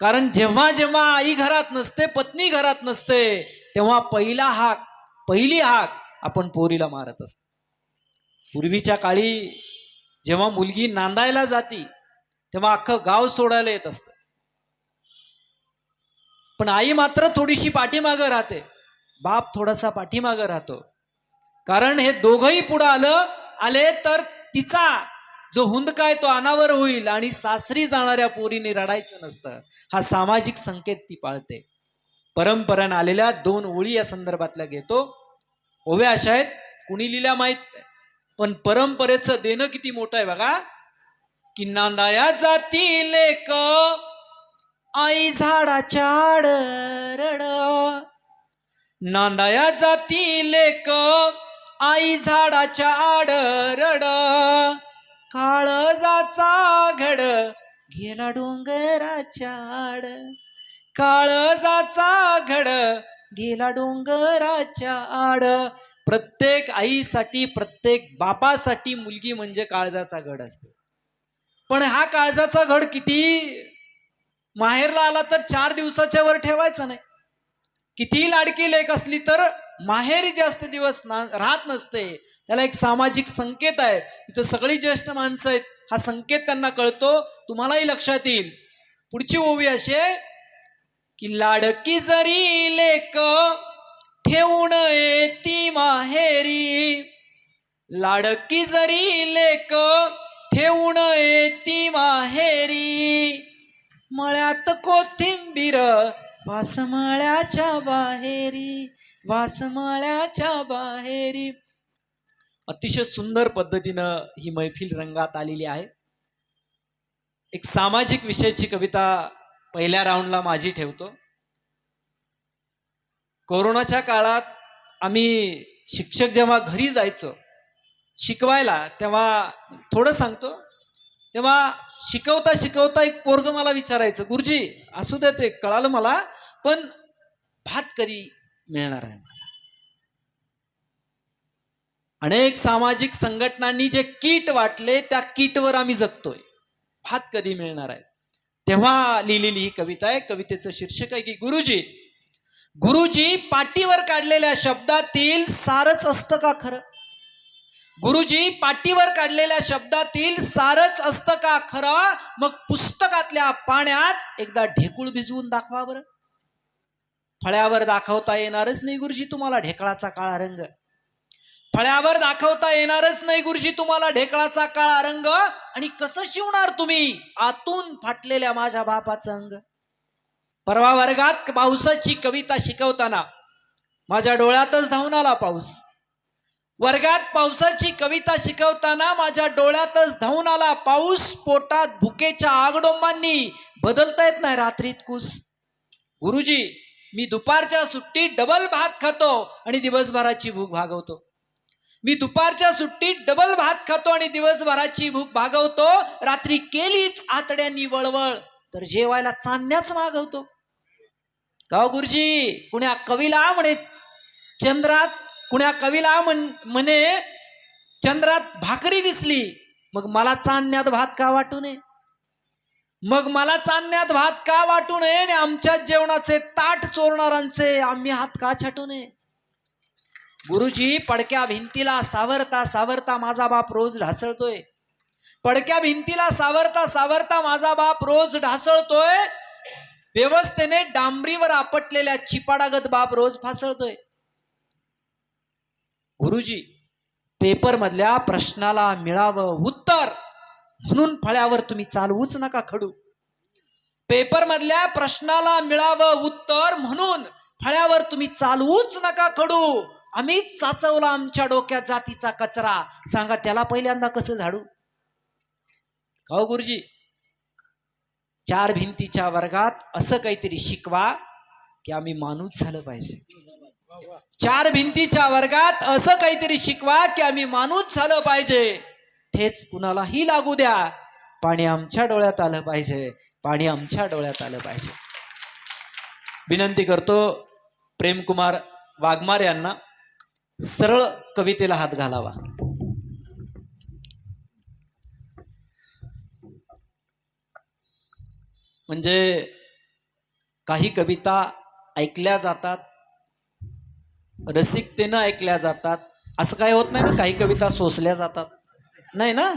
कारण जेव्हा जेव्हा आई घरात नसते, पत्नी घरात नसते, तेव्हा पहिली हाक आपण पोरीला मारत असतो. पूर्वीच्या काळी जेव्हा मुलगी नांदायला जाती तेव्हा अख्खं गाव सोडायला येत असतं, पण आई मात्र थोडीशी पाठीमागं राहते, बाप थोडासा पाठीमागं राहतो. कारण हे दोघंही पुढं आले तर तिचा जो हुंदका आहे तो अनावर होईल आणि सासरी जाणाऱ्या पोरीने रडायचं नसतं. हा सामाजिक संकेत ती पाळते. परंपरेने आलेल्या 2 ओळी या संदर्भातल्या घेतो. ओव्या अशा आहेत, कुणी लिहिल्या माहित नाही, पण परंपरेचं देणं किती मोठं आहे बघा. की नांदाया जाती लेक आई झाडाच्या आड रड, नांदाया जाती लेक आई झाडाच्या आड रड, काळजाचा घड गेला डोंगराच्या आड, काळजाचा घड गेला डोंगराच्या आड. प्रत्येक आईसाठी, प्रत्येक बापासाठी मुलगी म्हणजे काळजाचा घड असते. पण हा काळजाचा घड किती माहेरला आला तर 4 दिवसाच्या वर ठेवायचा नाही. कितीही लाडकी लेक असली तर माहेरी जास्त दिवस राहत नसते. त्याला एक सामाजिक संकेत आहे. इथं सगळी ज्येष्ठ माणसं आहेत, हा संकेत त्यांना कळतो. तुम्हालाही लक्षात येईल. पुढची ओवी अशी आहे की लाडकी जरी लेक ठेवून येती माहेरी, लाडकी जरी लेक ठेवून येती माहेरी, मळ्यात कोथिंबीर वासमळ्याच्या बाहेरी, वासमळ्याच्या बाहेरी. अतिशय सुंदर पद्धतीनं ही मैफिल रंगात आलेली आहे. एक सामाजिक विषयाची कविता पहिल्या राऊंडला माझी ठेवतो. कोरोनाच्या काळात आम्ही शिक्षक जेव्हा घरी जायचो शिकवायला, तेव्हा थोडं सांगतो, तेव्हा शिकवता शिकवता एक पोरग मला विचारायचं, गुरुजी असू दे ते कळालं मला, पण भात कधी मिळणार आहे मला. अनेक सामाजिक संघटनांनी जे किट वाटले त्या किटवर आम्ही जगतोय, भात कधी मिळणार आहे. तेव्हा लिहिलेली ही कविता आहे. कवितेचं शीर्षक आहे की गुरुजी. गुरुजी पाटीवर काढलेल्या शब्दातील सारच असतं का खरं? गुरुजी पाटीवर काढलेल्या शब्दातील सारच असतं का खरं? मग पुस्तकातल्या पाण्यात एकदा ढेकूळ भिजवून दाखवा बरं. फळ्यावर दाखवता येणारच नाही गुरुजी तुम्हाला ढेकळाचा काळा रंग. फळ्यावर दाखवता येणारच नाही गुरुजी तुम्हाला ढेकळाचा काळा रंग, आणि कसं शिवणार तुम्ही आतून फाटलेल्या माझ्या बापाचं अंग. परवा वर्गात पावसाची कविता शिकवताना माझ्या डोळ्यातच धावून आला पाऊस. वर्गात पावसाची कविता शिकवताना माझ्या डोळ्यातच धावून आला पाऊस. पोटात भुकेच्या आगडोंबांनी बदलता येत नाही रात्रीत कुस. गुरुजी, मी दुपारच्या सुट्टीत डबल भात खातो आणि दिवसभराची भूक भागवतो. मी दुपारच्या सुट्टीत डबल भात खातो आणि दिवसभराची भूक भागवतो. रात्री केलीच आतड्यांनी वळवळ तर जेवायला चांदण्याच मागवतो. का गुरुजी, कुण्या कवीला म्हणे चंद्रात, कुण्या कवीला म्हणे चंद्रात भाकरी दिसली, मग मला चांदण्यात भात का वाटू नये, मग मला चांदण्यात भात का वाटू नये, आणि आमच्या जेवणाचे ताट चोरणारांचे आम्ही हात का छाटू नये. गुरुजी, पडक्या भिंतीला सावरता सावरता माझा बाप रोज ढासळतोय. पडक्या भिंतीला सावरता सावरता माझा बाप रोज ढासळतोय. व्यवस्थेने डांबरीवर आपटलेल्या चिपाडागत बाप रोज फासळतोय. गुरुजी, पेपर मधल्या प्रश्नाला मिळावं उत्तर म्हणून फळ्यावर तुम्ही चालवूच नका खडू. पेपर मधल्या प्रश्नाला मिळावं उत्तर म्हणून फळ्यावर तुम्ही चालवूच नका खडू. आम्हीच चाचवला आमच्या डोक्यात जातीचा कचरा, सांगा त्याला पहिल्यांदा कसं झाडू. हो गुरुजी, चार भिंतीच्या वर्गात असं काहीतरी शिकवा की आम्ही माणूस झालं पाहिजे. चार भिंतीच्या वर्गात असं काहीतरी शिकवा की आम्ही माणूस झालं पाहिजे. ठेच कुणालाही लागू द्या, पाणी आमच्या डोळ्यात आलं पाहिजे, पाणी आमच्या डोळ्यात आलं पाहिजे. विनंती करतो प्रेमकुमार वाघमार यांना सरळ कवितेला हात घालावा. म्हणजे काही कविता ऐकल्या जातात, रसिकतेनं ऐकल्या जातात, असं काय होत नाही ना. काही कविता सोसल्या जातात, नाही ना.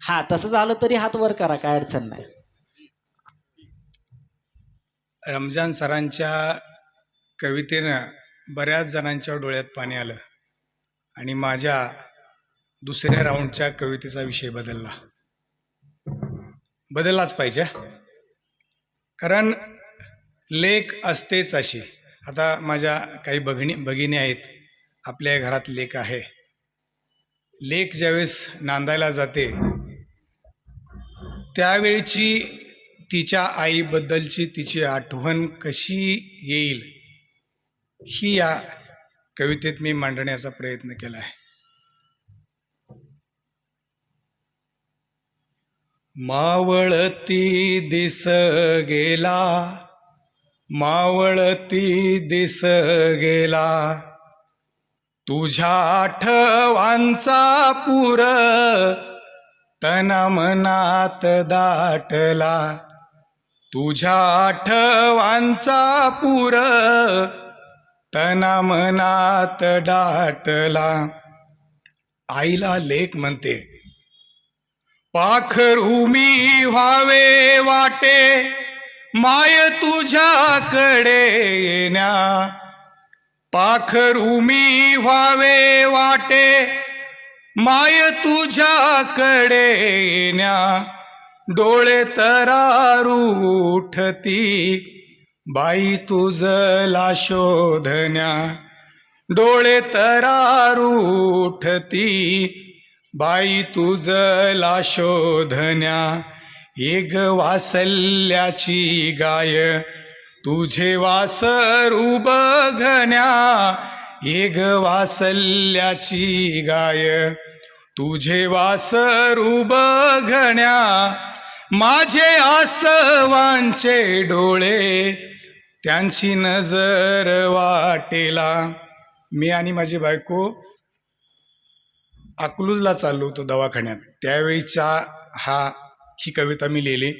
हा, तसं झालं तरी हात वर करा, काय अडचण नाही. रमजान सरांच्या कवितेनं बऱ्याच जणांच्या डोळ्यात पाणी आलं आणि माझ्या दुसऱ्या राऊंडच्या कवितेचा विषय बदललाच पाहिजे. कारण लेक असतेच अशी. आता माझ्या काही भगिनी आहेत, आपल्या घरात लेक आहे. लेक ज्यावेळेस नांदायला जाते त्यावेळची तिच्या आईबद्दलची तिची आठवण कशी येईल ही या कवितेत मी मांडण्याचा प्रयत्न केला आहे. मावळती दिस गेला, मावळती दिस गेला, तुझ्या आठवांचा पूर तना मनात दाटला, तुझ्या आठवांचा पूर तना मनात दाटला. आईला लेक म्हणते, पाखरू मी व्हावे वाटे माय तुझ्याकडे येण्या, पाखरू मी व्हावे वाटे माय तुझ्याकडे येण्या, डोळे तरारू उठती बाई तुझला शोधण्या, डोळे तरारू उठती बाई तुझला शोधण्या. एक वासल्याची गाय तुझे वासरू बघण्या, एक वासल्याची गाय तुझे वासरू बघण्या, माझे आसवांचे डोळे त्यांची नजर वाटेला. मी आणि माझी बायको अकलूजला चाललो होतो दवाखान्यात. त्यावेळीचा ही कविता मी लिहिली.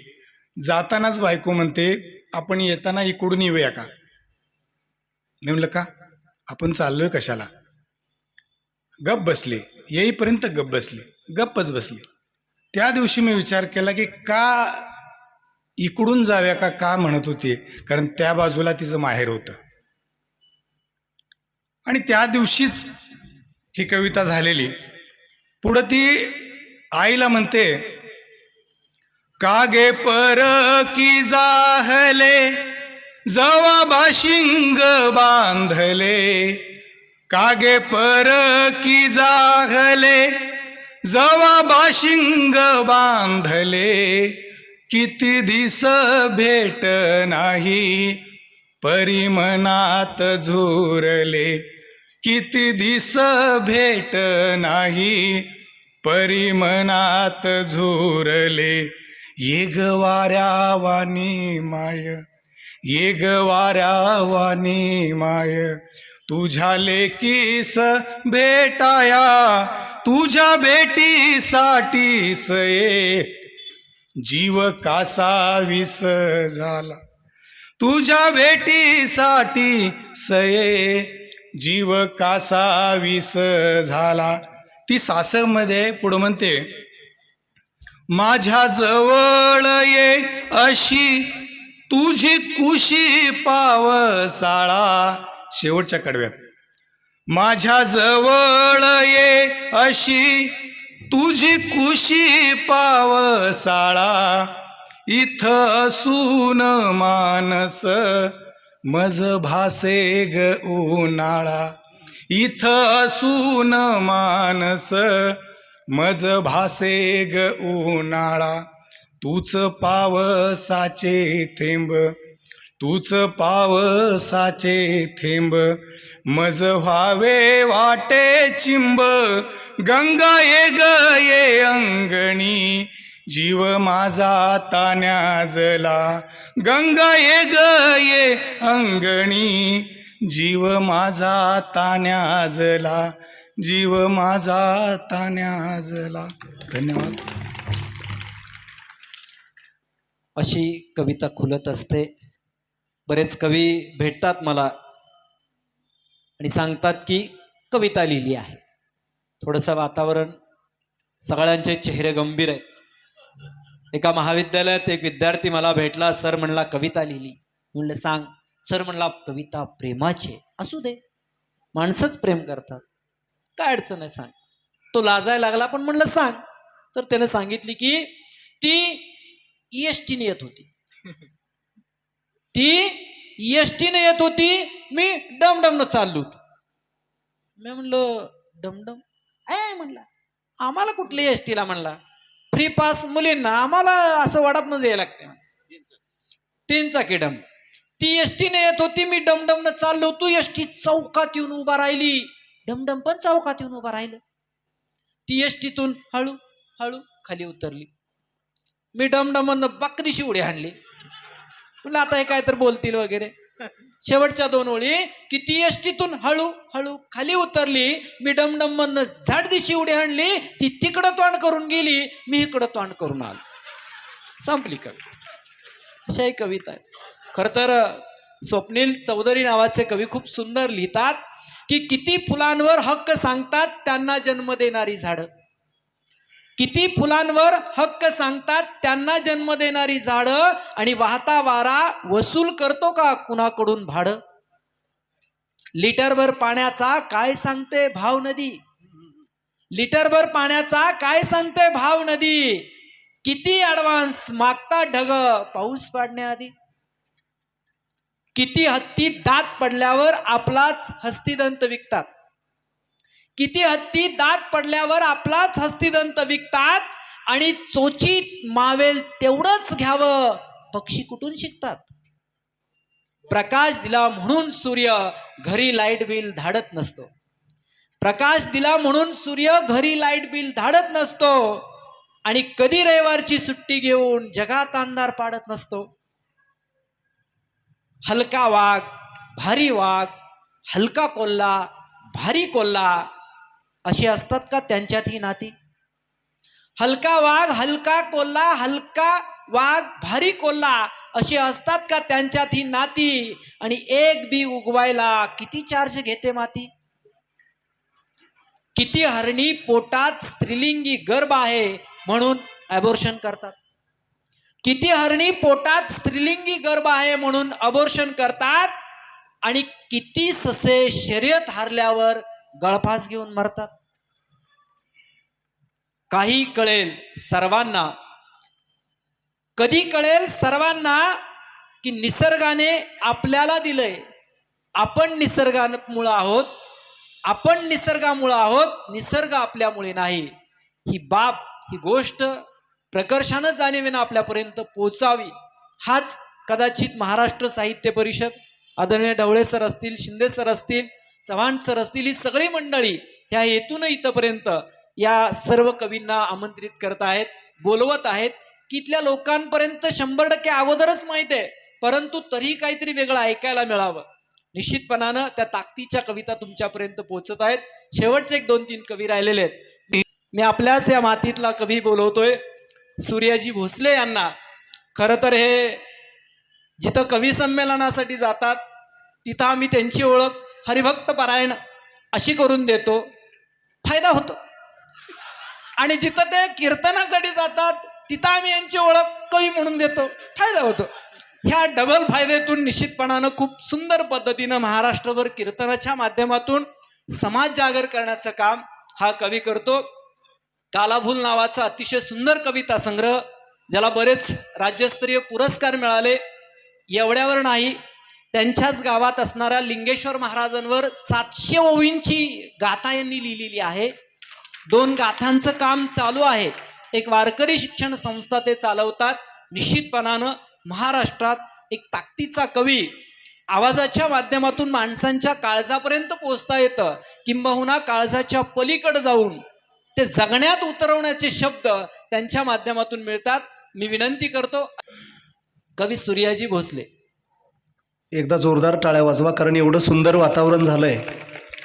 जातानाच बायको म्हणते, आपण येताना इकडून येऊया का? मी म्हणलं का, आपण चाललोय कशाला? गप बसले, येईपर्यंत गप्पच बसले. त्या दिवशी मी विचार केला की का इकडून जाव्या का म्हणत होते, कारण त्या बाजूला तिचं माहेर होतं. आणि त्या दिवशीच ही कविता झालेली. पुढं ती आईला म्हणते, कागे परकी जाहले जवा बाशिंग बांधले, कागे परकी जाहले जवा बाशिंग बांधले, किती दिस भेट नाही परिमनात झुरले, किती दिस भेट नाही परिमनात झुरले, ये ग वाऱ्या वाणी माय, ये ग वाऱ्या वाणी माय, तुझ्या लेकीस भेटाया तुझ्या भेटीसाठी सये, जीव कासा विस झाला तुझ्या भेटीसाठी सये, जीव कासा विस झाला. ती सासरमध्ये पुढं म्हणते, माझ्या जवळ ये अशी तुझी कुशी पावसाळा. शेवटच्या कडव्यात, माझ्या जवळ ये अशी तुझी कुशी पावसाळा, इथं असून मानस मज भासे ग उन्हाळा, इथं असून मानस मज भासे ग उन्हाळा, तूच पावसाचे थेंब, तूच पावसाचे थेंब, मज व्हावे वाटे चिंब, गंगा ये ग ये अंगणी, जीव माझा तान्याजला, गंगा ये ग ये अंगणी, जीव माझा तान्याजला, जीव माझा तान्याजला. धन्यवाद. अशी कविता खुलत असते. बरेच कवी भेटतात मला आणि सांगतात की कविता लिहिली आहे. थोडंसं वातावरण, सगळ्यांचे चेहरे गंभीर आहेत. एका महाविद्यालयात एक विद्यार्थी मला भेटला. सर म्हणला कविता लिहिली. म्हणलं सांग. सर म्हणला कविता प्रेमाची. असू दे, माणसंच प्रेम करतात, काय अडचण आहे, सांग. तो लाजायला लागला, पण म्हणलं सांग. तर त्याने सांगितली की ती EST-ने येत होती, ती EST-ने येत होती, मी डमडमनं चाललो होतो. मी म्हणलं डमडम म्हणला आम्हाला कुठली EST-ला म्हणला, फ्री पास मुलींना, आम्हाला असं वडापनं द्यायला लागते. 3 चाकी डम. ती EST-ने येत होती, मी डमडमनं चाललो होतो. EST चौकात येऊन उभा राहिली, डमडम पण चौकात येऊन उभा राहिलं. ती EST-तून हळू हळू खाली उतरली. मी डमडमनं बकरीशी उडी हाणली. म्हणलं आता हे काय तर बोलतील वगैरे. शेवटच्या 2 ओळी की ती EST-तून हळू हळू खाली उतरली, मी डमडमनं झाडदिशी उडी हाणली. ती तिकडं तोंड करून गेली, मी इकडं तोंड करून आलो. संपली कविता. अशा ही कविता आहे. खरं तर स्वप्नील चौधरी नावाचे कवी खूप सुंदर लिहितात की किती फुलांवर हक्क सांगतात त्यांना जन्म देणारी झाडं, किती फुलांवर हक्क सांगतात त्यांना जन्म देणारी झाडं, आणि वाहता वारा वसूल करतो का कुणाकडून भाडं. लिटरभर पाण्याचा काय सांगते भाव नदी, लिटरभर पाण्याचा काय सांगते भाव नदी, किती ऍडव्हान्स मागता ढग पाऊस पाडण्याआधी. किती हत्ती दात पडल्यावर आपलाच हस्तिदंत विकतात, किती हत्ती दात पडल्यावर आपलाच हस्तिदंत विकतात, आणि चोचीत मावेल तेवढंच घ्यावं पक्षी कुठून शिकतात. प्रकाश दिला म्हणून सूर्य घरी लाईट बिल धाडत नसतो, प्रकाश दिला म्हणून सूर्य घरी लाईट बिल धाडत नसतो, आणि कधी रविवारची सुट्टी घेऊन जगात अंधार पाडत नसतो. हलका वाघ भारी वाघ, हलका कोल्हा भारी कोल्हा, अशी असतात का त्यांच्यात ही नाती. हलका वाघ हलका कोल्हा, हलका वाघ भारी कोल्हा, अशी असतात का त्यांच्यात ही नाती. आणि एक बी उगवायला किती चार्ज घेते माती. किती हरणी पोटात स्त्रीलिंगी गर्भ आहे म्हणून अबॉर्शन करतात, किती हरणी पोटात स्त्रीलिंगी गर्भ आहे म्हणून अबॉर्शन करतात, आणि किती ससे शर्यत हारल्यावर गळफास घेऊन मरतात. काही कळेल सर्वांना, कधी कळेल सर्वांना की निसर्गाने आपल्याला दिलंय, आपण निसर्गामुळे आहोत, आपण निसर्गामुळे आहोत, निसर्ग आपल्यामुळे नाही. ही बाब, ही गोष्ट प्रकर्षानं जाणीवेनं आपल्यापर्यंत पोचावी, हाच कदाचित महाराष्ट्र साहित्य परिषद, आदरणीय ढवळे सर असतील, शिंदे सर असतील, चव्हाण सर असतील, ही सगळी मंडळी त्या हेतून इथपर्यंत या सर्व कवींना आमंत्रित करत आहेत, बोलवत आहेत की इथल्या लोकांपर्यंत 100% अगोदरच माहिती आहे, परंतु तरी काहीतरी वेगळं ऐकायला मिळावं. निश्चितपणानं त्या ताकदीच्या कविता तुमच्यापर्यंत पोहोचत आहेत. शेवटचे 1-2-3 कवी राहिलेले आहेत. मी आपल्याच या मातीतला कवी बोलवतोय, सूर्याजी भोसले यांना. खरं तर हे जिथं कवी संमेलनासाठी जातात तिथं आम्ही त्यांची ओळख हरिभक्त पारायण अशी करून देतो, फायदा होतो. आणि जिथं ते कीर्तनासाठी जातात तिथं आम्ही यांची ओळख कवी म्हणून देतो, फायदा होतो. ह्या डबल फायद्यातून निश्चितपणानं खूप सुंदर पद्धतीनं महाराष्ट्रभर कीर्तनाच्या माध्यमातून समाज जागर करण्याचं काम हा कवी करतो. कालाभूल नावाचा अतिशय सुंदर कविता संग्रह, ज्याला बरेच राज्यस्तरीय पुरस्कार मिळाले. एवढ्यावर नाही, त्यांच्याच गावात असणाऱ्या लिंगेश्वर महाराजांवर 700 ओवींची गाथा यांनी लिहिलेली आहे. 2 गाथांचं काम चालू आहे. एक वारकरी शिक्षण संस्था ते चालवतात. निश्चितपणानं महाराष्ट्रात एक ताकदीचा कवी, आवाजाच्या माध्यमातून माणसांच्या काळजापर्यंत पोहोचता येतं, किंबहुना काळजाच्या पलीकडे जाऊन ते जगण्यात उतरवण्याचे शब्द त्यांच्या माध्यमातून मिळतात. मी विनंती करतो कवी सूर्याजी भोसले. एकदा जोरदार टाळ्या वाजवा, कारण एवढं सुंदर वातावरण झालंय.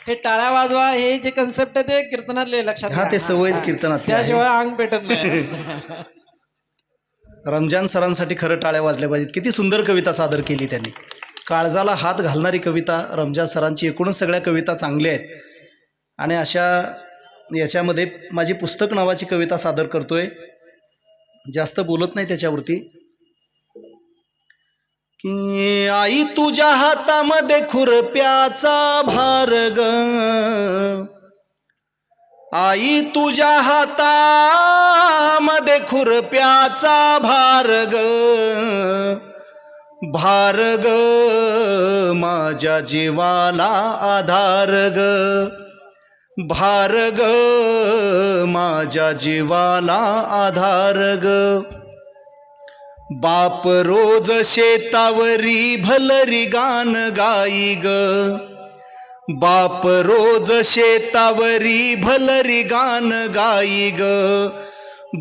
हे टाळ्या वाजवा हे जे कन्सेप्ट आहे ते कीर्तनातले लक्षात हा, घ्या. ते सवयच कीर्तनात त्याशिवाय अंग पेटत नाही. रमजान सरांसाठी खरं टाळ्या वाजल्या पाहिजेत. किती सुंदर कविता सादर केली त्यांनी. काळजाला हात घालणारी कविता रमजान सरांची. एकूणच सगळ्या कविता चांगल्या आहेत. आणि अशा याच्यामध्ये माझी पुस्तक नावाची कविता सादर करतोय, जास्त बोलत नाही त्याच्यावरती. की आई तुझ्या हातामध्ये खुरप्याचा भार ग, आई तुझ्या हातामध्ये खुरप्याचा भार ग, भार ग माझ्या जीवाला आधार ग, भार ग माझ्या जीवाला आधार ग. बाप रोज शेतावरी भलरी गान गाई ग, बाप रोज शेतावरी भलरी गान गाई ग,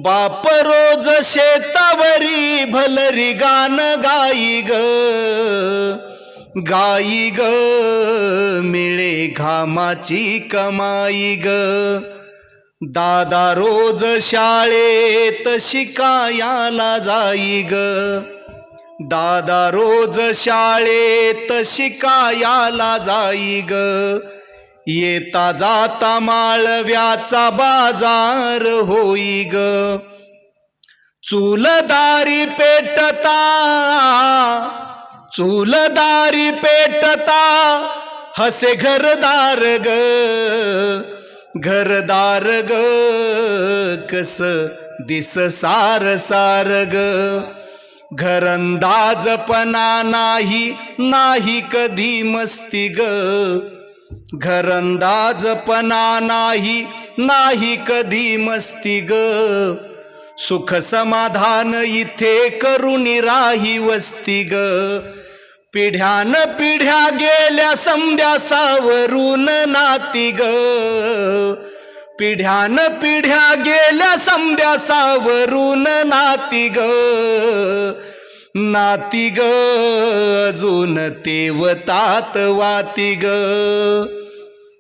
बाप रोज शेतावरी भलरी गान गाई ग, गाई ग मिळे घामाची कमाई ग. दादा रोज शाळेत शिकायाला जाई ग, दादा रोज शाळेत शिकायाला जाई ग, येता जाता माळव्याचा बाजार होई ग. चूलदारी पेटता, चूलदारी पेटता हसे घरदार ग, घरदार ग कस दिस सार सार ग. घरंदाजपणा नाही, नाही कधी मस्ती ग, घरंदाजपणा नाही, नाही कधी मस्ती ग. सुख समाधान इथे करुणी राही वस्ती ग. पिढ्यान पिढ्या गेल्या समद्या सावरून नाती ग, पिढ्यान पिढ्या गेल्या समद्या सावरून नाती ग, नाती ग अजून तेवतात वाती ग,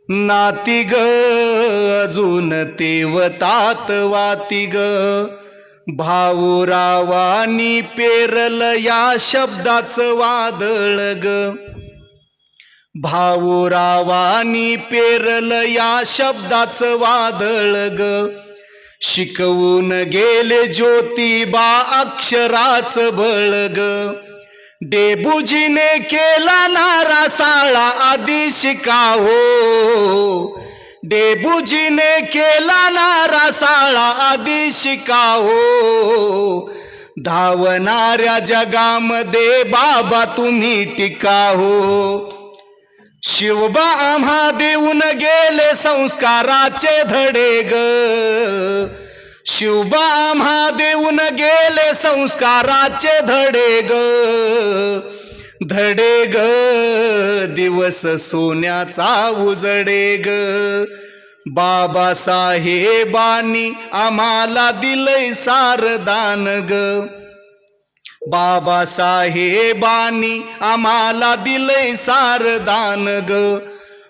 नाती ग अजून तेवतात वाती ग. भाऊरावानी पेरल या शब्दाचं वादळ ग, भाऊरावानी पेरल या शब्दाचं वादळ ग. शिकवून गेले ज्योतिबा अक्षराचं बळ ग, डेबुजीने केला नारा साळा आधी शिकावो, डेबुजीने केला नारा साळा आधी शिकाहो, धावणाऱ्या जगामध्ये बाबा तुम्ही टिकाहो. शिवबा आम्हा देऊन गेले संस्काराचे धडे ग, शिवबा आम्हा देऊन गेले संस्काराचे धडे ग, धडे ग दिवस सोन्याचा उजडे ग. बाबासाहेबांनी आम्हाला दिलंय सारदान ग, बाबासाहेबांनी आम्हाला दिलंय सारदान ग.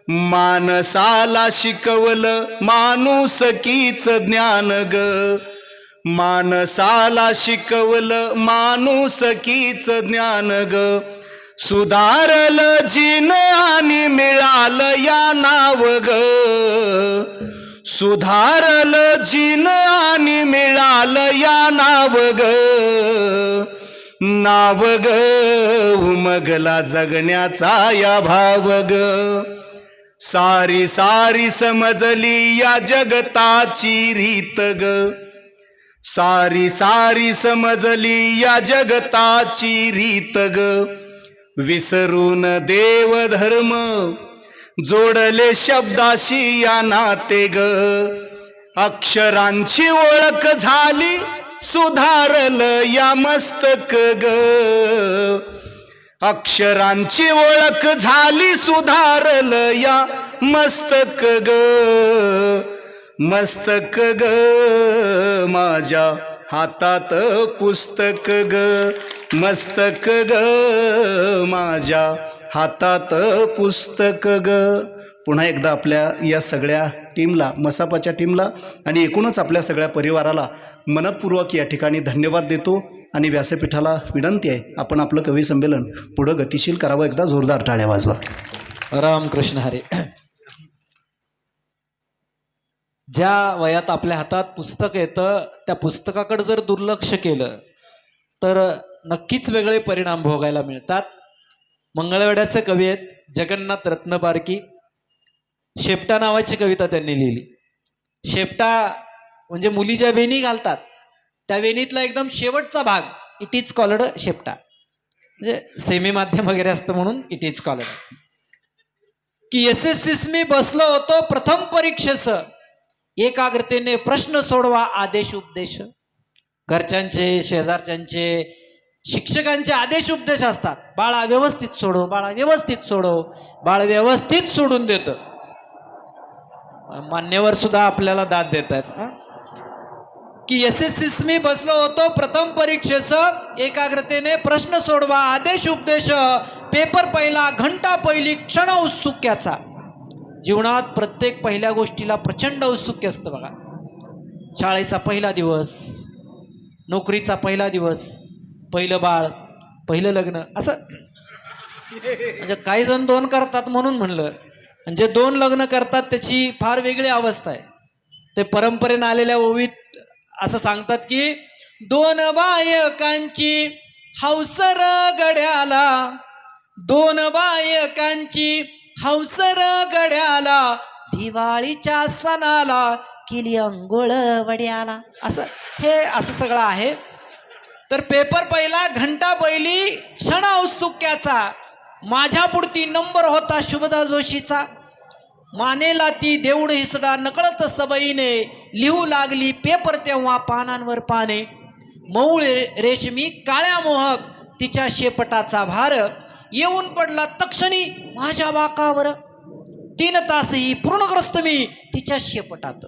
माणसाला शिकवलं माणुसकीच ज्ञान ग, माणसाला शिकवलं माणुसकीच ज्ञान ग. सुधारलं जीन आणि मिळालं या नाव ग, सुधारलं जीन आणि मिळालं या नाव ग, नाव ग उमगला जगण्याचा या भाव ग. सारी सारी समजली या जगताची रीत ग, सारी सारी समजली या जगताची रीत ग. विसरून देव धर्म जोडले शब्दाशी या नाते ग, अक्षरांची ओळख झाली सुधारलं या मस्तक ग, अक्षरांची ओळख झाली सुधारलं या मस्तक ग, मस्तक ग माझ्या हातात पुस्तक ग, मस्तक ग माझ्या हातात पुस्तक ग. पुन्हा एकदा आपल्या या सगळ्या टीमला, मसापाच्या टीमला आणि एकूणच आपल्या सगळ्या परिवाराला मनपूर्वक या ठिकाणी धन्यवाद देतो आणि व्यासपीठाला विनंती आहे आपण आपलं कवी संमेलन पुढं गतिशील करावं. एकदा जोरदार टाळ्या वाजवा. रामकृष्ण हरे. ज्या वयात आपल्या हातात पुस्तक येतं त्या पुस्तकाकडे जर दुर्लक्ष केलं तर नक्कीच वेगळे परिणाम भोगायला मिळतात. मंगळवेढ्याचे कवी आहेत जगन्नाथ रत्नपारकी. शेपटा नावाची कविता त्यांनी लिहिली. शेपटा म्हणजे मुली ज्या वेणी घालतात त्या वेणीतला एकदम शेवटचा भाग इट इज कॉल्ड शेपटा, म्हणजे सेमी माध्यम वगैरे असतं म्हणून इट इज कॉल्ड. की SSCs मी बसलो होतो प्रथम परीक्षेस, एकाग्रतेने प्रश्न सोडवा आदेश उपदेश. घरच्यांचे, शेजारच्यांचे, शिक्षकांचे आदेश उपदेश असतात. बाळा व्यवस्थित सोडव, बाळा व्यवस्थित सोडव. बाळ व्यवस्थित सोडून देतं. मान्यवर सुद्धा आपल्याला दाद देत आहेत की SSCs मी बसलो होतो प्रथम परीक्षेस, एकाग्रतेने प्रश्न सोडवा आदेश उपदेश. पेपर पहिला, घंटा पहिली, क्षण उत्सुक्याचा. जीवनात प्रत्येक पहिल्या गोष्टीला प्रचंड औत्सुक्य असतं बघा. शाळेचा पहिला दिवस, नोकरीचा पहिला दिवस, पहिलं बाळ, पहिलं लग्न, असं. म्हणजे काही जण 2 करतात म्हणून म्हणलं. म्हणजे 2 लग्न करतात त्याची फार वेगळी अवस्था आहे. ते परंपरेनं आलेल्या ओवीत असं सांगतात की 2 बायकांची हौसर गड्याला, 2 बायकांची हौसर गड्याला, दिवाळीच्या सणाला केली अंघोळ वड्याला. असं हे असं सगळं आहे. तर पेपर पहिला, घंटा पहिली, क्षण औत्सुक्याचा. माझ्या पुढती नंबर होता शुभदा जोशीचा. मानेला ती देऊळ हिसडा नकळत सबईने, लिहू लागली पेपर तेव्हा पानांवर पाने. मऊळ रेशमी काळ्या मोहक तिच्या शेपटाचा भार, येऊन पडला तक्षणी माझ्या बाकावर. 3 तासही पूर्णग्रस्त मी तिच्या शेपटात,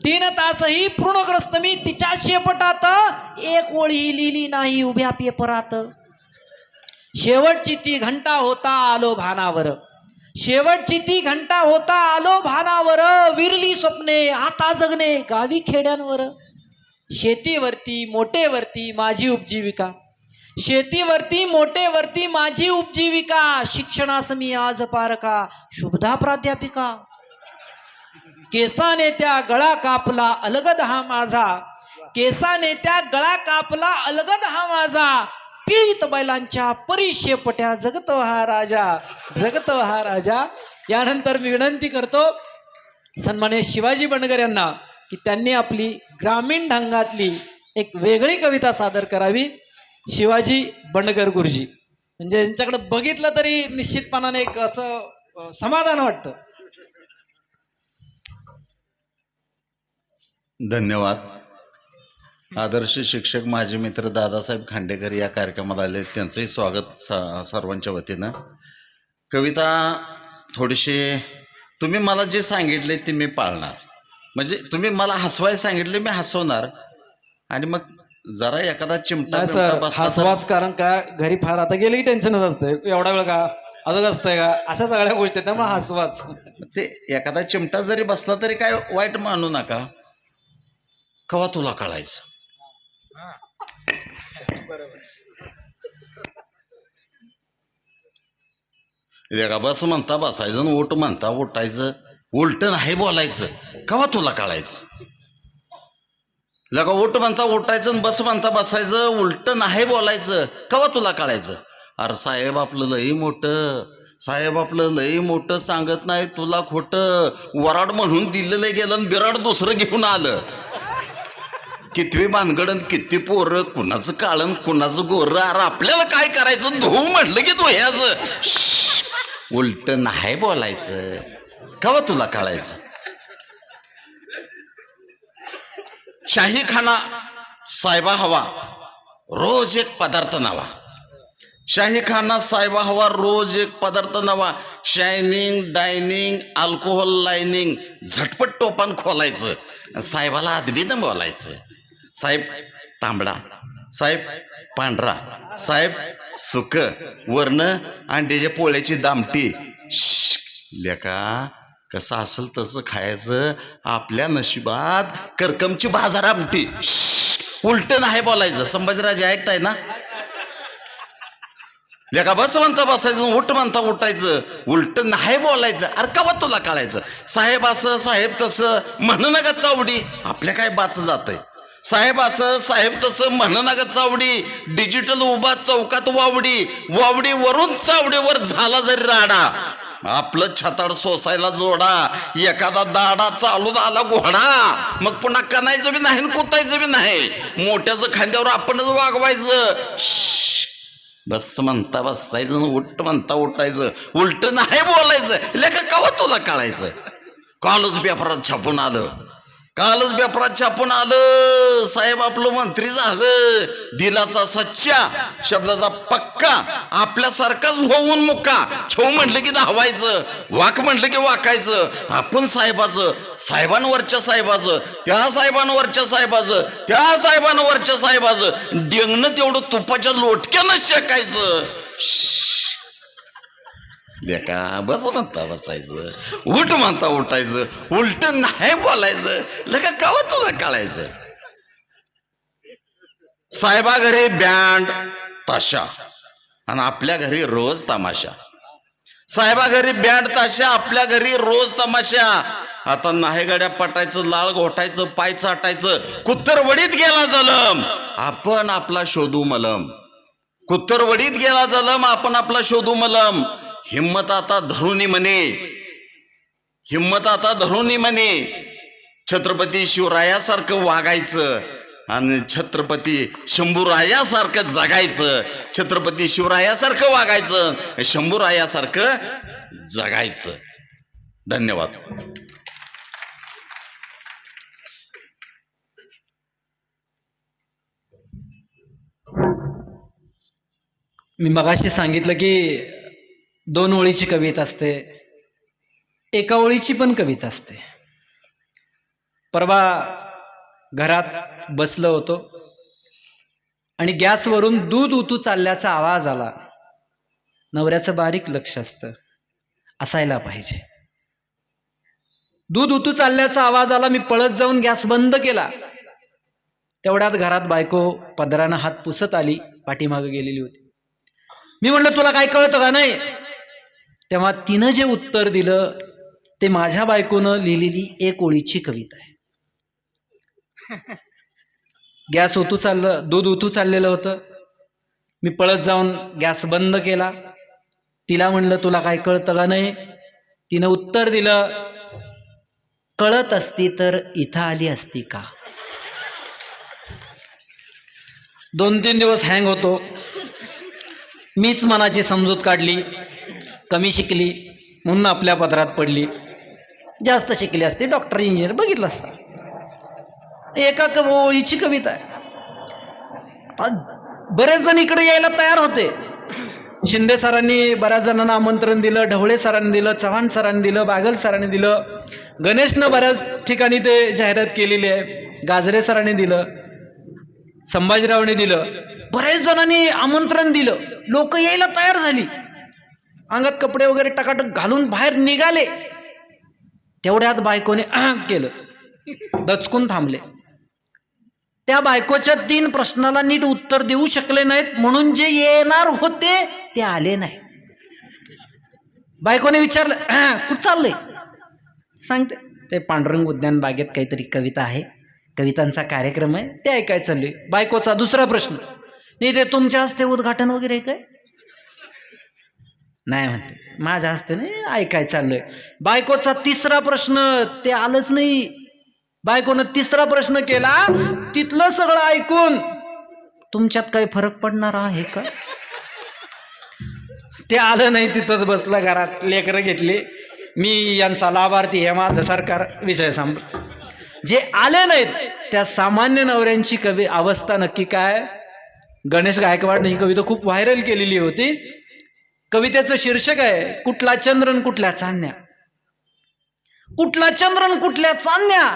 3 तासही पूर्णग्रस्त मी तिच्या शेपटात. एक ओळी लिहिली नाही उभ्या पेपरात. शेवटची ती घंटा होता आलो भानावर, शेवटची ती घंटा होता आलो भानावर. विरली स्वप्ने आता जगणे गावी खेड्यांवर. शेतीवरती मोठेवरती माझी उपजीविका, शेतीवरती मोठेवरती माझी उपजीविका. शिक्षणास मी आज पारका शुभदा प्राध्यापिका. केसाने त्या गळा कापला अलगद हा माझा, केसाने त्या गळा कापला अलगद हा माझा. पीडित बैलांच्या परी शेपट्या जगतो हा राजा, जगतो हा राजा. यानंतर मी विनंती करतो सन्माननीय शिवाजी बंडगर यांना की त्यांनी आपली ग्रामीण ढंगातली एक वेगळी कविता सादर करावी. शिवाजी बंडगर गुरुजी म्हणजे यांच्याकडे बघितलं तरी निश्चितपणाने एक असं समाधान वाटतं. धन्यवाद. आदर्श शिक्षक माजी मित्र दादासाहेब खांडेकर या कार्यक्रमात आले, त्यांचंही स्वागत सर्वांच्या वतीनं. कविता थोडीशी तुम्ही मला जे सांगितले ते मी पाळणार. म्हणजे तुम्ही मला हसवायला सांगितले मी हसवणार, आणि मग जरा एखादा चिमटा बिमटा बसला तर- हसवाच, कारण का घरी फार आता गेले की टेन्शनच असतंय, एवढा वेळ का अजून असतंय का, अशा सगळ्या गोष्टी आहेत, त्यामुळे हसवाच. ते एखादा चिमटा जरी बसला तरी काय वाईट मानू नका. कवा तुला कळायचं. का बस म्हणता बसायचं, उठ म्हणता उठायचं, उलट नाही बोलायचं. कवा तुला कळायचं. लगा उठ म्हणता उठायचं, बस म्हणता बसायचं, उलट नाही बोलायचं. कवा तुला कळायचं. अरे साहेब आपलं लई मोठं, साहेब आपलं लई मोठं, सांगत नाही तुला खोटं. वराड म्हणून दिलेलं गेलं आणि बिराड दुसरं घेऊन आलं. कितवी भानगडन, किती पोरं, कुणाचं काळण कुणाचं गोरं. अरे आपल्याला काय करायचं, धुऊ म्हटलं की तू ह्याच उलट नाही बोलायचं. कवा तुला कळायचं. शाही खाना साहेबा हवा, रोज एक पदार्थ नवा. शाही खाना साहेबा हवा, रोज एक पदार्थ नवा. शायनिंग डायनिंग अल्कोहोल लाईनिंग, झटपट टोपान खोलायचं, साहेबाला अदबीनं बोलायचं. साहेब तांबडा, साहेब पांढरा, साहेब सुक, वर्ण अंड्याच्या पोळ्याची दामटी. लेका कसं असेल तसं खायचं, आपल्या नशिबात करकमची बाजार आमटी. उलट नाही बोलायचं. संभाजीराजे ऐकताय ना. लेका बस म्हणता बसायचं, उठ म्हणता उठायचं, उलट नाही बोलायचं. अरे कवा तुला कळायचं. साहेब असं साहेब तसं म्हणू नका चावडी, आपल्या काय बाच जातंय. साहेब असं साहेब तसं म्हणू नका चावडी, डिजिटल उभा चौकात वावडी, वावडी वरून चावडीवर झाला जरी राडा, आपलं छताड सोसायला जोडा. एखादा दाडा चालू झाला घोडा, मग पुन्हा कणायचं बी नाही कुतायचं बी नाही. मोठ्याचं खांद्यावर आपणच वागवायचं. बस म्हणता बसायचं, उठ म्हणता उठायचं, उलट नाही बोलायचं. लेखा कवा तुला कळायचं. कालच पेपरात छापून आलं, कालच पेपरात छापून आलं, साहेब आपलं मंत्री झालं. दिलाचा सच्चा, शब्दाचा पक्का, आपल्यासारखाच होऊन मुक्का. छो म्हटलं की धावायचं, वाक म्हटलं की वाकायचं. आपण साहेबाचं, साहेबांवरच्या साहेबाचं, त्या साहेबांवरच्या साहेबाचं, त्या साहेबांवरच्या साहेबाचं डेंगणं तेवढं तुपाच्या लोटक्यानं शेकायचं. लेका बस म्हणता बसायचं, उठ म्हणता उठायचं, उलट नाही बोलायचं. लेका कवा तुला कळायचं. साहेबा घरी बँड ताशा आणि आपल्या घरी रोज तमाशा. साहेबा घरी बँड ताशा, आपल्या घरी रोज तमाशा. आता नाही गड्या पटायचं, लाल घोटायचं, पाय चाटायचं. कुत्तरवडीत गेला जलम, आपण आपला शोधू मलम. कुत्तरवडीत गेला जलम, आपण आपला शोधू मलम. हिम्मत आता धरुनी म्हणे, हिम्मत आता धरुनी म्हणे. छत्रपती शिवरायासारखं वागायचं आणि छत्रपती शंभूरायासारखं जगायचं. छत्रपती शिवरायासारखं वागायचं, शंभूरायासारखं जगायचं. धन्यवाद. मी मगाशी सांगितलं की 2 ओळीची कविता असते, एका ओळीची पण कविता असते. परवा घरात बसलो होतो आणि गॅसवरून दूध उतू चालल्याचा आवाज आला. नवऱ्याचं बारीक लक्ष असतं, असायला पाहिजे. दूध उतू चालल्याचा आवाज आला, मी पळत जाऊन गॅस बंद केला. तेवढ्यात घरात बायको पदरानं हात पुसत आली, पाठीमागे गेलेली होती. मी म्हटलं तुला काय कळतं का नाही. तेव्हा तिनं जे उत्तर दिलं ते माझ्या बायकोनं लिहिलेली 1 ओळीची कविता आहे. गॅस ओतू चाललं, दूध ओतू चाललेलं होतं. मी पळत जाऊन गॅस बंद केला. तिला म्हणलं तुला काय कळतं का नाही. तिनं उत्तर दिलं कळत असती तर इथं आली असती का. 2-3 दिवस हँग होतो. मीच मनाची समजूत काढली, कमी शिकली म्हणून आपल्या पदरात पडली. जास्त शिकली असते डॉक्टर इंजिनियर बघितलं असतं. एका ओळीची कविता आहे. बरेच जण इकडे यायला तयार होते. शिंदे सरांनी बऱ्याच जणांना आमंत्रण दिलं, ढवळे सरांनी दिलं, चव्हाण सरांनी दिलं, बागल सरांनी दिलं, गणेशनं बऱ्याच ठिकाणी ते जाहिरात केलेली आहे, गाजरे सरांनी दिलं, संभाजीरावने दिलं, बरेच जणांनी आमंत्रण दिलं. लोक यायला तयार झाली, अंगात कपडे वगैरे टकाटक घालून बाहेर निघाले. तेवढ्यात बायकोने केलं, दचकून थांबले. त्या बायकोच्या 3 प्रश्नाला नीट उत्तर देऊ शकले नाहीत म्हणून जे येणार होते ते आले नाही. बायकोने विचारलं, कुठं चाललंय? सांगते, ते पांडुरंग उद्यान बागेत काहीतरी कविता आहे, कवितांचा कार्यक्रम आहे, ते ऐकाय चाललोय. बायकोचा दुसरा प्रश्न, नाही ते तुमच्या हस्ते उद्घाटन वगैरे काय? नाही म्हणते, माझ्या हस्ते नाही, ऐकाय चाललोय. बायकोचा तिसरा प्रश्न, ते आलंच नाही. बायकोनं तिसरा प्रश्न केला, तिथलं सगळं ऐकून तुमच्यात काही फरक पडणार आहे का? ते आलं नाही, तिथंच बसलं घरात, लेकरं घेतली. मी यांचा लाभार्थी, हे माझं सरकार, विषय संपला. जे आले नाहीत त्या सामान्य नवऱ्यांची अवस्था नक्की काय? गणेश गायकवाडने ही कविता खूप व्हायरल केलेली होती. कवितेचं शीर्षक आहे, कुठला चंद्रन कुठल्या चांदण्या. कुठला चंद्रन कुठल्या चांदण्या,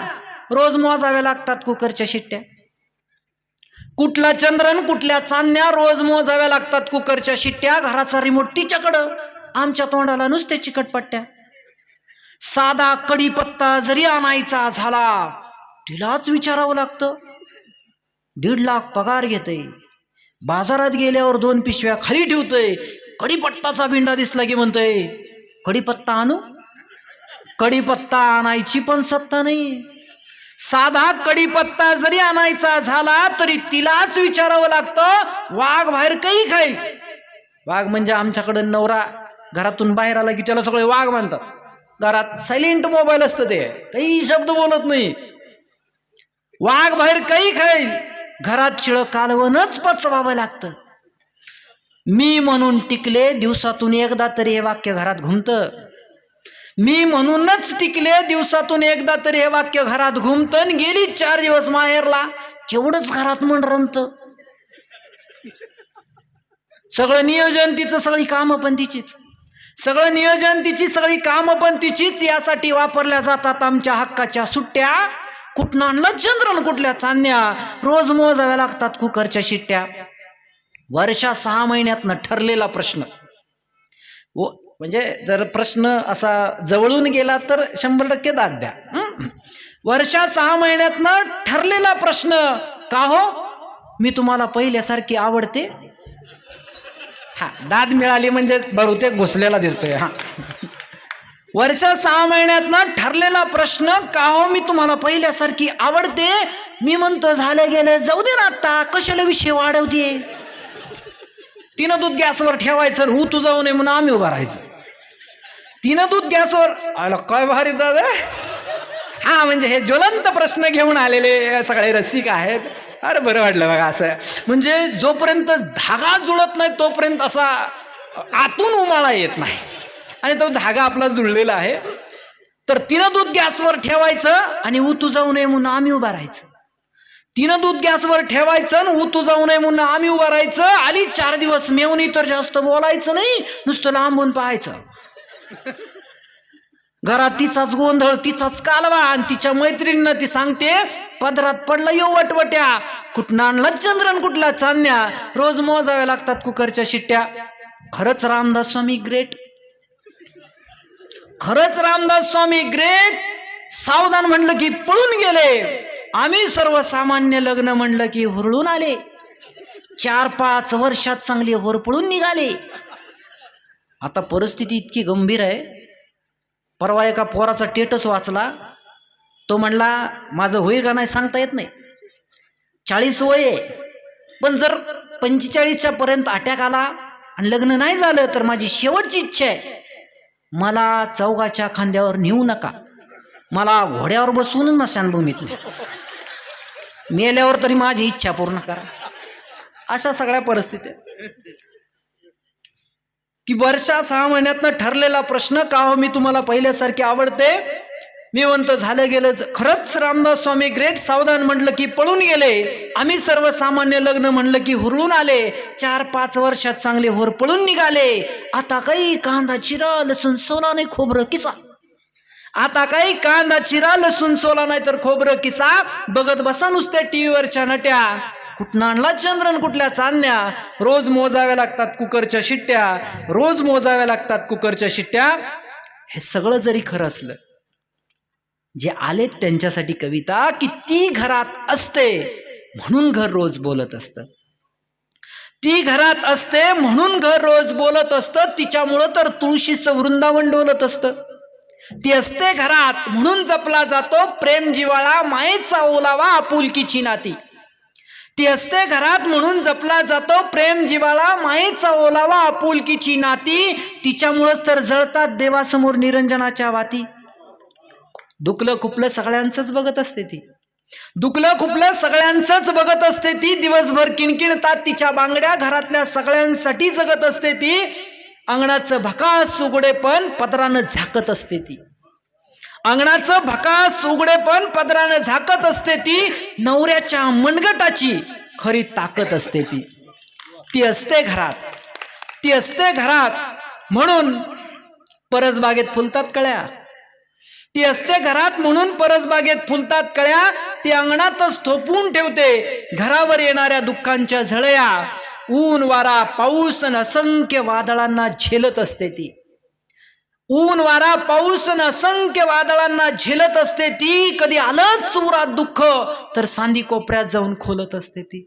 रोज मोजाव्या लागतात कुकरच्या शिट्ट्या. कुठला चंद्रन कुठल्या चांदण्या, रोज मोजाव्या लागतात कुकरच्या शिट्ट्या. घराचा रिमोट तिच्याकडं, आमच्या तोंडाला नुसते चिकटपट्ट्या. साधा कढीपत्ता जरी आणायचा झाला तिलाच विचारावं लागतं. 1.5 लाख पगार घेते, बाजारात गेल्यावर 2 पिशव्या खाली ठेवतय. कढीपत्ताचा बिंडा दिसला की म्हणतय, कढीपत्ता आणू? कढीपत्ता आणायची पण सत्ता नाही. साधा कढीपत्ता जरी आणायचा झाला तरी तिलाच विचारावं लागतं. वाघ बाहेर काही खाईल. वाघ म्हणजे आमच्याकडे नवरा घरातून बाहेर आला की त्याला सगळे वाघ मानतात. घरात सायलेंट मोबाईल असतं, ते काही शब्द बोलत नाही. वाघ बाहेर काही खाईल, घरात शिळ कालवणच पचवावं लागतं. मी म्हणून टिकले, दिवसातून एकदा तरी हे वाक्य घरात घुमतं. मी म्हणूनच टिकले, दिवसातून एकदा तरी हे वाक्य घरात घुमतं. गेली 4 दिवस माहेरला, केवढंच घरात मन रमतं. सगळं नियोजन तिचं, सगळी कामं पण तिचीच. सगळं नियोजन तिची, सगळी कामं पण तिचीच. यासाठी वापरल्या जातात आमच्या हक्काच्या सुट्ट्या. कुठनं आणलं चंद्रन कुठल्या चांदण्या, रोज मोजाव्या लागतात कुकरच्या शिट्ट्या. वर्षा 6 महिन्यातनं ठरलेला प्रश्न. म्हणजे जर प्रश्न असा जवळून गेला तर 100% दाद द्या. वर्षा 6 महिन्यातनं ठरलेला प्रश्न, का हो मी तुम्हाला पहिल्यासारखी आवडते? हा, दाद मिळाली म्हणजे बहुतेक घुसलेला दिसतोय. हा, वर्षा 6 महिन्यातनं ठरलेला प्रश्न, का हो मी तुम्हाला पहिल्यासारखी आवडते? मी म्हणतो झालं गेलं, जाऊ दे ना, आता कशाला विषय वाढवते. तिनं दूध गॅसवर ठेवायचं, तू जाऊ नये म्हणून आम्ही उभा राहायचं. तिनं दूध गॅसवर, आला काय भारी दादा. हा, म्हणजे हे ज्वलंत प्रश्न घेऊन आलेले सगळे रसिक आहेत. अरे बरं वाटलं बघा असं. म्हणजे जोपर्यंत धागा जुळत नाही तोपर्यंत असा आतून उमाळा येत नाही, आणि तो धागा आपला जुळलेला आहे. तर तिनं दूध गॅसवर ठेवायचं आणि तू जाऊ नये म्हणून आम्ही उभा राहायचं. तिनं दूध गॅसवर ठेवायचं, तू जाऊ नये म्हणून आम्ही उभा राहायचं. आली 4 दिवस मेवणी तर जास्त बोलायचं नाही, नुसतं लांबून पाहायचं. घरात तिचाच गोंधळ, तिचाच कालवा, आणि तिच्या मैत्रिणींना ती सांगते, पदरात पडला यो वटवट्या. कुठनं आणला चंद्रन कुठला चांदण्या, रोज मोजाव्या लागतात कुकरच्या शिट्ट्या. खरंच रामदास स्वामी ग्रेट. खरंच रामदास स्वामी ग्रेट. सावधान म्हणलं की पळून गेले, आम्ही सर्वसामान्य लग्न म्हणलं की हुरळून आले. 4-5 वर्षात चांगली होरपळून निघाले. आता परिस्थिती इतकी गंभीर आहे. परवा एका पोराचा स्टेटस वाचला, तो म्हणला माझं होईल का नाही सांगता येत नाही, 40 वय आहे, पण जर 45च्या पर्यंत अटॅक आला आणि लग्न नाही झालं तर माझी शेवटची इच्छा आहे, मला चौघाच्या खांद्यावर नेऊ नका. मला घोड्यावर बसून स्मशानभूमीत नाही, मेल्यावर तरी माझी इच्छा पूर्ण करा. अशा सगळ्या परिस्थित्या की वर्षा 6 महिन्यातनं ठरलेला प्रश्न का हो मी तुम्हाला पहिल्यासारखी आवडते. मी म्हणतो झालं गेलं. खरंच रामदास स्वामी ग्रेट सावधान म्हटलं की पळून गेले. आम्ही सर्वसामान्य लग्न म्हणलं की हुरळून आले. 4-5 वर्षात चांगले होर पळून निघाले. आता काही कांदा चिरा लसूण सोला नाही खोबरं किसा. आता काही कांदा चिरा लसूण सोला नाही तर खोबरं किसा. बघत बसा नुसत्या टीव्हीवरच्या नट्या. कुठनं आणला चंद्रन कुठल्या चांदण्या. रोज मोजाव्या लागतात कुकरच्या शिट्ट्या. रोज मोजाव्या लागतात कुकरच्या शिट्ट्या. हे सगळं जरी खरं असलं, जे आलेत त्यांच्यासाठी कविता की ती घरात असते म्हणून घर रोज बोलत असतं. ती घरात असते म्हणून घर रोज बोलत असतं. तिच्यामुळं तर तुळशीचं वृंदावन डोलत असतं. ती असते घरात म्हणून जपला जातो प्रेम जिवाळा मायेचा ओलावा आपुलकीची नाती. ती असते घरात म्हणून जपला जातो प्रेम जिवाळा मायेचा ओलावा आपुलकीची नाती. तिच्यामुळंच तर जळतात देवासमोर निरंजनाच्या वाती. दुखलं खुपलं सगळ्यांचंच बघत असते ती. दुखलं खुपलं सगळ्यांचंच बघत असते ती. दिवसभर किणकिणतात तिच्या बांगड्या. घरातल्या सगळ्यांसाठी जगत असते ती. अंगणाचं भकास उघडेपण पदरानं झाकत असते ती. अंगणाचं भकास उघडेपण पदरानं झाकत असते ती. नवऱ्याच्या मनगटाची खरी ताकद असते ती. ती असते घरात. ती असते घरात म्हणून परसबागेत फुलतात कळ्या. ती असते घरात म्हणून परसबागेत फुलतात कळ्या. ती अंगणातच थोपवून ठेवते घरावर येणाऱ्या दुःखांच्या झळया. ऊन वारा पाऊस न असंख्य वादळांना झेलत असते ती. ऊन वारा पाऊस न असंख्य वादळांना झेलत असते ती. कधी आलंच उरात दुःख तर सांदी कोपऱ्यात जाऊन खोलत असते ती.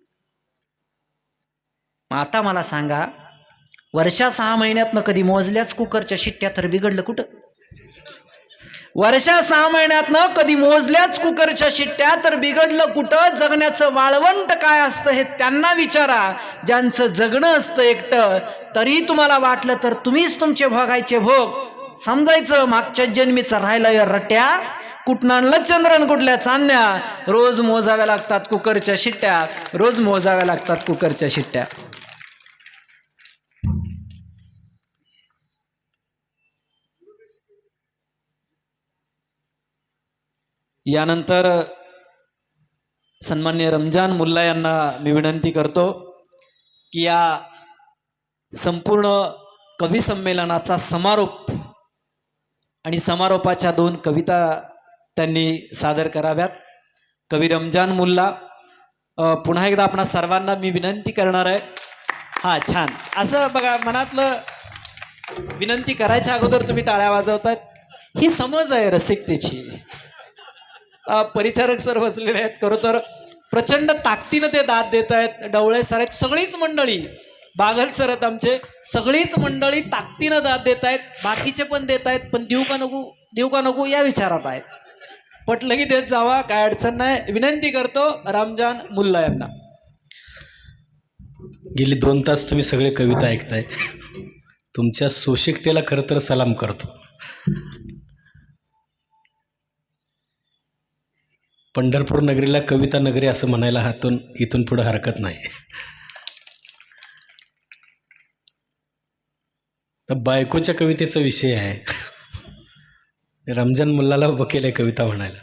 आता मला सांगा, वर्षा 6 महिन्यातनं कधी मोजल्याच कुकरच्या शिट्ट्या तर बिघडलं कुठं. वर्षा 6 महिन्यातनं कधी मोजल्याच कुकरच्या शिट्ट्या तर बिघडलं कुठं. जगण्याचं वाळवंट काय असतं हे त्यांना विचारा ज्यांचं जगणं असतं एकटं. तरी तुम्हाला वाटलं तर तुम्हीच तुमचे भोगायचे भोग. समजायचं मागच्या जन्मीचा राहिला या रट्या. कुठनं आणलं चंद्रन कुठल्या चांदण्या. रोज मोजाव्या लागतात कुकरच्या शिट्ट्या. रोज मोजाव्या लागतात कुकरच्या शिट्ट्या. यानंतर सन्माननीय रमजान मुल्ला यांना मी विनंती करतो की या संपूर्ण कवी संमेलनाचा समारोप आणि समारोपाच्या 2 कविता त्यांनी सादर कराव्यात. कवी रमजान मुल्ला, पुन्हा एकदा आपणा सर्वांना मी विनंती करणार आहे. हां, छान. असं बघा, मनातलं विनंती करायच्या अगोदर तुम्ही टाळ्या वाजवतायत. ही समज आहे रसिकतेची. परिचारक सर बसलेले आहेत. खरं तर प्रचंड ताकदीनं ते दाद देत आहेत. डवळे सर आहेत, सगळीच मंडळी, बागल सर आहेत आमचे, सगळीच मंडळी ताकदीनं दाद देत आहेत. बाकीचे पण देत आहेत, पण देऊ का नको या विचारात आहेत. पटलं की देत जावा, काय अडचण नाही. विनंती करतो रमजान मुल्ला यांना. गेली 2 तास तुम्ही सगळे कविता ऐकताय. तुमच्या सोशिकतेला खरं तर सलाम करतो. पंढरपूर नगरीला कविता नगरी असं म्हणायला इथून पुढे हरकत नाही. तर बायकोच्या कवितेचा विषय आहे. रमजान मुल्लाला उभं केलंय कविता म्हणायला.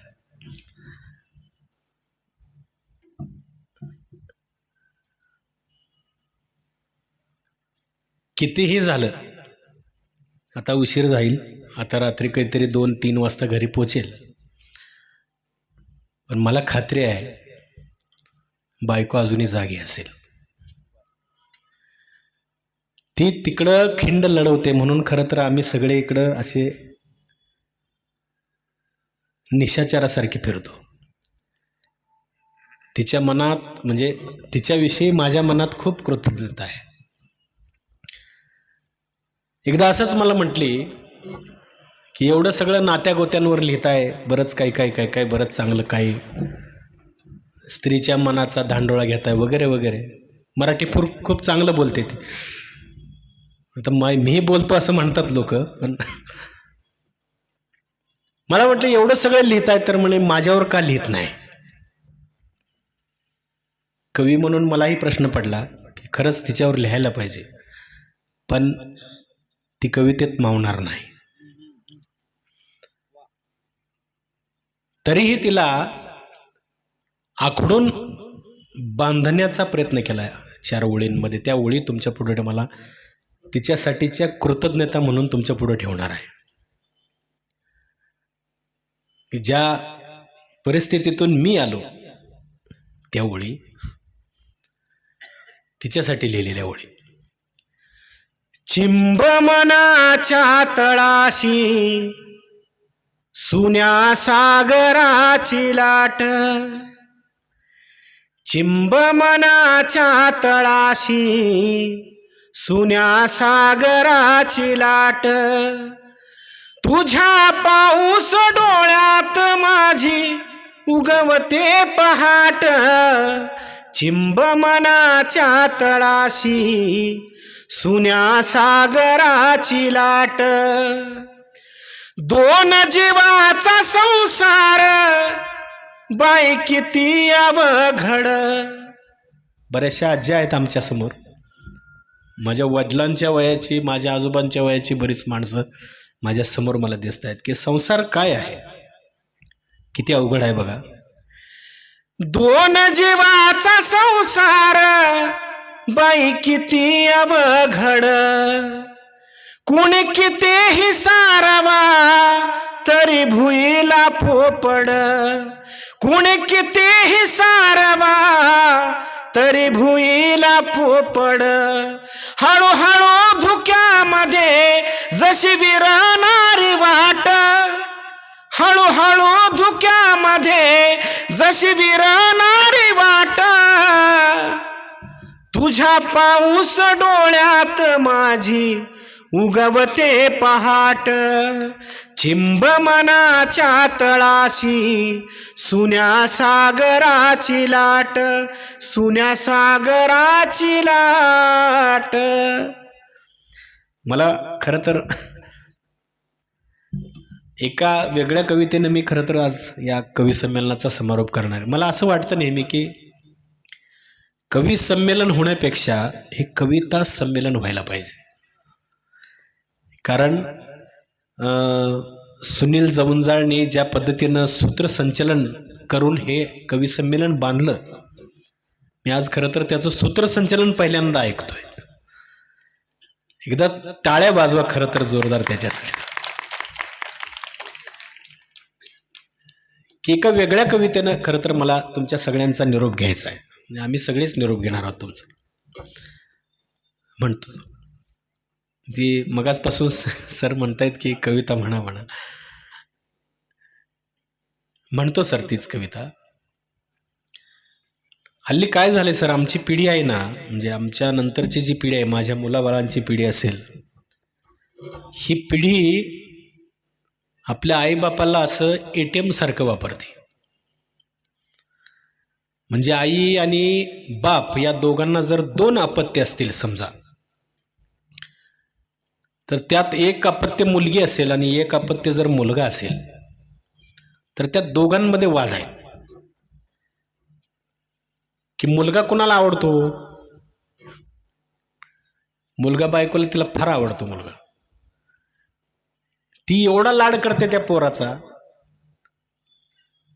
कितीही झालं, आता उशीर जाईल. आता रात्री काहीतरी 2-3 वाजता घरी पोचेल. पण मला खात्री आहे बायको अजूनही जागी असेल. ती तिकडं खिंड लढवते म्हणून खरं तर आम्ही सगळे इकडं असे निशाचारासारखे फिरतो. तिच्या मनात म्हणजे तिच्याविषयी माझ्या मनात खूप कृतज्ञता आहे. एकदा असंच मला म्हटली की एवढं सगळं नात्या गोत्यांवर लिहिताय, बरंच काय बरंच चांगलं काही स्त्रीच्या मनाचा धांडोळा घेताय वगैरे वगैरे. मराठी खूप चांगलं बोलते ती. आता मी बोलतो असं म्हणतात लोक, पण मला वाटलं एवढं सगळं लिहिताय तर म्हणे माझ्यावर का लिहित नाही. कवी म्हणून मलाही प्रश्न पडला की खरंच तिच्यावर लिहायला पाहिजे, पण ती कवितेत मावणार नाही. तरीही तिला आखडून बांधण्याचा प्रयत्न केला 4 ओळींमध्ये. त्या ओळी तुमच्या पुढे मला तिच्यासाठीच्या कृतज्ञता म्हणून तुमच्या पुढे ठेवणार आहे. की ज्या परिस्थितीतून मी आलो त्या ओळी तिच्यासाठी लिहिलेल्या ओळी. चिंब मनाच्या तळाशी सुन्या सागराची लाट, चिंब मनाच्या तळाशी सुन्या सागराची लाट, तुझ्या पाऊस डोळ्यात माझी उगवते पहाट, चिंब मनाच्या तळाशी सुन्या सागराची लाट, 2 जीवाचा संसार बाई किती अवघड. बऱ्याचशा आज्या आहेत आमच्या समोर, माझ्या वडिलांच्या वयाची, माझ्या आजोबांच्या वयाची बरीच माणसं माझ्या समोर मला दिसत आहेत की संसार काय आहे, किती अवघड आहे बघा. 2 जीवाचा संसार बाई किती अवघड, कुणी कितीही सारवा तरी भुईला पोपड, कुणी कितीही सारवा तरी भुईला पोपड, हळूहळू धुक्यामध्ये जशी विरणारी वाट, हळूहळू धुक्यामध्ये जशी विरणारी वाट, तुझ्या पाऊस डोळ्यात माझी उगवते पहाट, चिंब मनाच्या तळाशी सुन्या सागराची लाट, सुन्या सागराची लाट. मला खरं तर एका वेगळ्या कवितेनं मी खरं तर आज या कवी संमेलनाचा समारोप करणार आहे. मला असं वाटतं नेहमी की कवी संमेलन होण्यापेक्षा हे कविता संमेलन व्हायला पाहिजे. कारण सुनील जवंजाळने ज्या पद्धतीनं सूत्रसंचलन करून हे कवी संमेलन बांधलं, मी आज खरं तर त्याचं सूत्रसंचलन पहिल्यांदा ऐकतोय. एकदा टाळ्या वाजवा खरं तर जोरदार त्याच्यासाठी. की एका वेगळ्या कवितेनं खरं तर मला तुमच्या सगळ्यांचा निरोप घ्यायचा आहे. आम्ही सगळेच निरोप घेणार आहोत तुमचा. म्हणतो ती मगाचपासून सर म्हणतायत की कविता म्हणा म्हणा, म्हणतो सर तीच कविता. हल्ली काय झाले सर, आमची पिढी आहे ना, म्हणजे आमच्या नंतरची जी पिढी आहे, माझ्या मुलाबाळांची पिढी असेल, ही पिढी आपल्या आईबापाला असं ATM सारखं वापरते. म्हणजे आई आणि बाप या दोघांना जर 2 अपत्य असतील समजा, तर त्यात एक अपत्य मुलगी असेल आणि एक अपत्य जर मुलगा असेल, तर त्या दोघांमध्ये वाद आहे की मुलगा कोणाला आवडतो. मुलगा बायकोला तिला फार आवडतो मुलगा, ती एवढा लाड करते त्या पोराचा,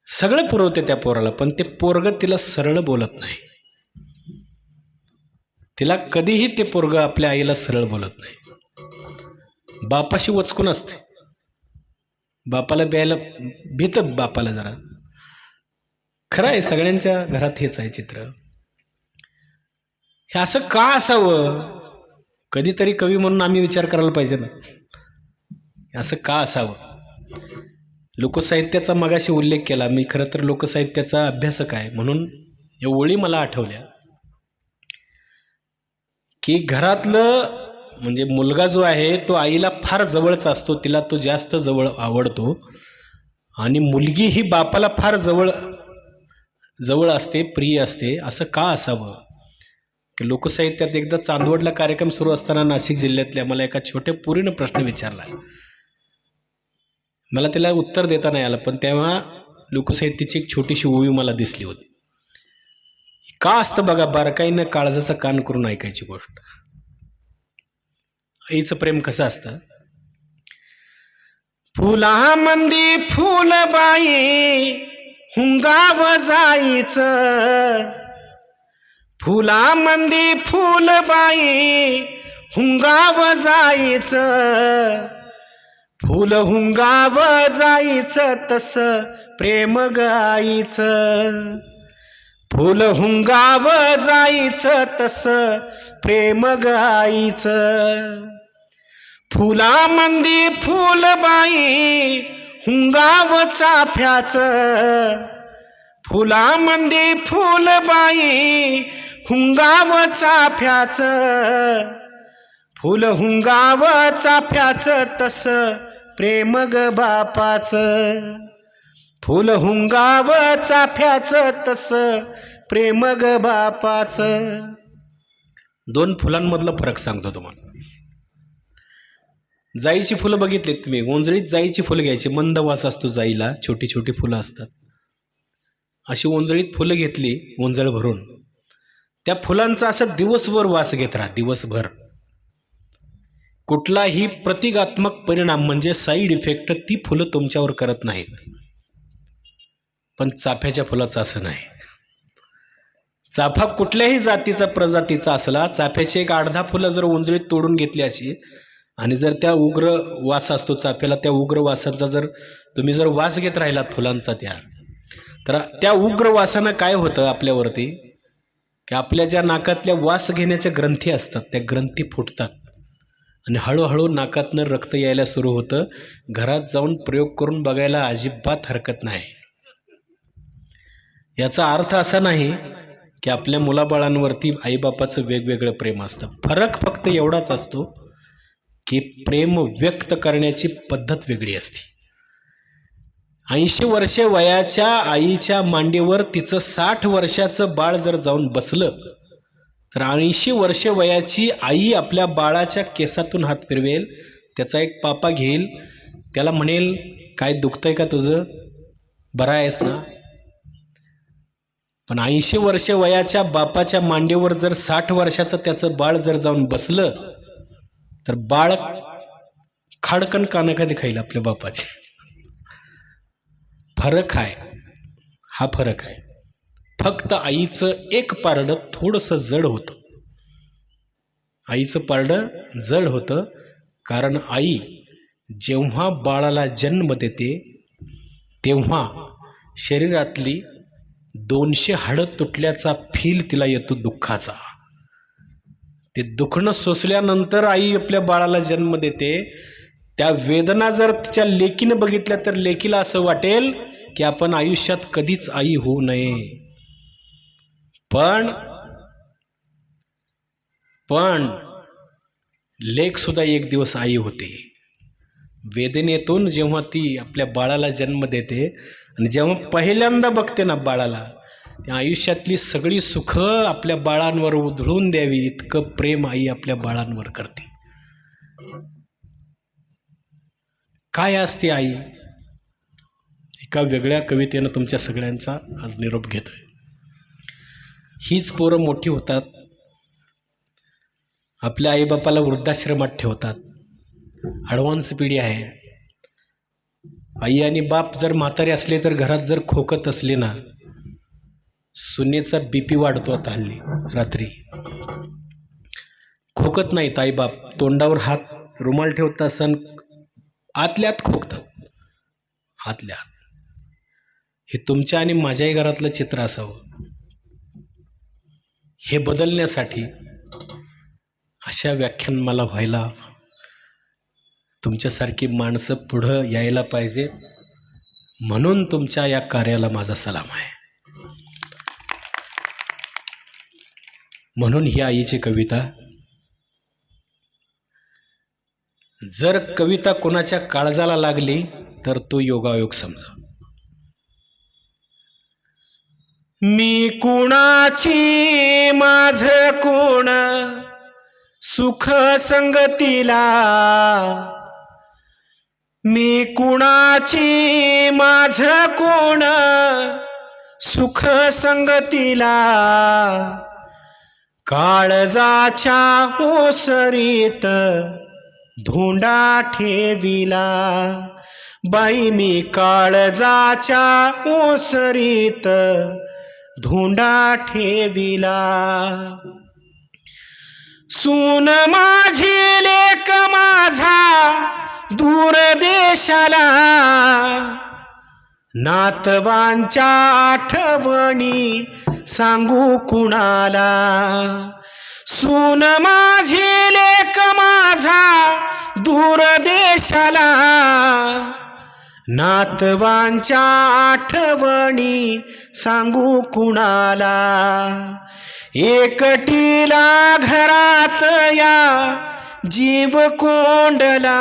सगळं पुरवते त्या पोराला, पण ते पोरग तिला सरळ बोलत नाही. तिला कधीही ते पोरग आपल्या आईला सरळ बोलत नाही. बापाशी वचकून असते, बापाला द्यायला भीत, बापाला जरा. खरं आहे, सगळ्यांच्या घरात हेच आहे चित्र. हे असं का असावं, कधीतरी कवी म्हणून आम्ही विचार करायला पाहिजे ना, असं का असावं. लोकसाहित्याचा मगाशी उल्लेख केला मी, खरं तर लोकसाहित्याचा अभ्यासक आहे म्हणून या ओळी मला आठवल्या की घरातलं म्हणजे मुलगा जो आहे तो आईला फार जवळचा असतो, तिला तो जास्त जवळ आवडतो, आणि मुलगी ही बापाला फार जवळ असते, प्रिय असते. असं का असावं की लोकसाहित्यात एकदा चांदवडला कार्यक्रम सुरू असताना नाशिक जिल्ह्यातल्या मला एका छोट्या पोरीनं प्रश्न विचारला. मला त्याला उत्तर देता नाही आलं, पण तेव्हा लोकसाहित्याची एक छोटीशी ओवी मला दिसली होती. का असतं बघा, बारकाईनं काळजाचा कान करून ऐकायची गोष्ट. आईचं प्रेम कसं असतं. फुलामंदी फुलबाई हुंगाव जायचं, फुलामंदी फुलबाई हुंगाव जायचं, फुल हुंगाव जायचं तसं प्रेम गायचं, फुल हुंगाव जायचं तसं प्रेम गायचं. फुलामंदी फुलबाई हुंगाव चाफ्याचं, फुलामंदी फुलबाई हुंगाव चाफ्याचं, फुल हुंगाव चाफ्याचं तसं प्रेम ग बापाचं, फुल हुंगाव चाफ्याचं तसं प्रेम ग बापाचं. दोन फुलांमधला फरक सांगतो तुम्हाला. जाईची फुलं बघितलीत तुम्ही, ओंजळीत जाईची फुलं घ्यायची, मंद वास असतो जाईला, छोटी छोटी फुलं असतात. अशी ओंजळीत फुलं घेतली ओंजळ भरून, त्या फुलांचा असं दिवसभर वास घेत राहा, दिवसभर. कुठलाही प्रतिकात्मक परिणाम म्हणजे साईड इफेक्ट ती फुलं तुमच्यावर करत नाहीत. पण चाफ्याच्या फुलाचं असं नाही. चाफा कुठल्याही जातीचा प्रजातीचा असला, चाफ्याची एक 8-10 फुलं जर ओंजळीत तोडून घेतली अशी, आणि जर त्या उग्र वास असतो चाफ्याला, त्या उग्र वासाचा जर तुम्ही जर वास घेत राहिलात फुलांचा तर त्या उग्र वासानं काय होतं आपल्यावरती, की आपल्या ज्या नाकातल्या वास घेण्याच्या ग्रंथी असतात त्या ग्रंथी फुटतात आणि हळूहळू नाकातनं रक्त यायला सुरू होतं. घरात जाऊन प्रयोग करून बघायला अजिबात हरकत नाही. याचा अर्थ असा नाही की आपल्या मुलाबाळांवरती आईबापाचं वेगवेगळं प्रेम असतं. फरक फक्त एवढाच असतो की प्रेम व्यक्त करण्याची पद्धत वेगळी असते. 80 वर्षे वयाच्या आईच्या मांडीवर तिचं 60 वर्षाचं बाळ जर जाऊन बसलं तर 80 वर्षे वयाची आई आपल्या बाळाच्या केसातून हात फिरवेल, त्याचा एक पापा घेईल, त्याला म्हणेल काय दुखतंय का तुझं, बरा आहेस ना. पण 80 वर्षे वयाच्या बापाच्या मांडीवर जर 60 वर्षाचं त्याचं बाळ जर जाऊन बसलं तर बाळ खाडकन कानाखाली खाईल आपल्या बापाचे. फरक आहे, हा फरक आहे. फक्त आईचं एक पारडं थोडंसं जड होतं. आईचं पारडं जड होतं कारण आई जेव्हा बाळाला जन्म देते तेव्हा शरीरातली 200 हाडं तुटल्याचा फील तिला येतो दुःखाचा. ते दुखणं सोसल्यानंतर आई आपल्या बाळाला जन्म देते. त्या वेदना जर तिच्या लेकीनं बघितल्या तर लेकीला असं वाटेल की आपण आयुष्यात कधीच आई होऊ नये. पण लेक सुद्धा एक दिवस आई होते. वेदनेतून जेव्हा ती आपल्या बाळाला जन्म देते आणि जेव्हा पहिल्यांदा बघते ना बाळाला, त्या आयुष्यातली सगळी सुख आपल्या बाळांवर उधळून द्यावी इतकं प्रेम आई आपल्या बाळांवर करते. काय असते आई, एका वेगळ्या कवितेनं तुमच्या सगळ्यांचा आज निरोप घेतोय. हीच पोरं मोठी होतात, आपल्या आईबापाला वृद्धाश्रमात ठेवतात. ॲडव्हान्स पिढी आहे. आई आणि बाप जर म्हातारे असले तर घरात जर खोकत असले ना, सुनेचा BP वाढतो. आता हल्ली रात्री खोकत नाहीत आईबाप, तोंडावर हात रुमाल ठेवतात, सण आतल्या आत खोकतात, आतल्या आत. हे तुमच्या आणि माझ्याही घरातलं चित्र असावं. हे बदलण्यासाठी अशा व्याख्यानमाला व्हायला तुमच्यासारखी माणसं पुढं यायला पाहिजे. म्हणून तुमच्या या कार्याला माझा सलाम आहे. म्हणून ही आईची कविता. जर कविता कोणाच्या काळजाला लागली तर तो योगायोग समजा. मी कुणाची माझ कोण सुख संगतीला, मी कुणाची माझ कोण सुख संगतीला, काळजाच्या ओसरीत धोंडा ठेविला. बाई मी काळजाच्या ओसरीत धोंडा ठेविला. सून माझी लेक माझा दूर देशाला, नातवांच्या आठवणी सांगू कुणाला. सून माझी लेक माझा दूर देशाला, नातवांच्या आठवणी सांगू कुणाला. एकटीला घरात या जीव कोंडला,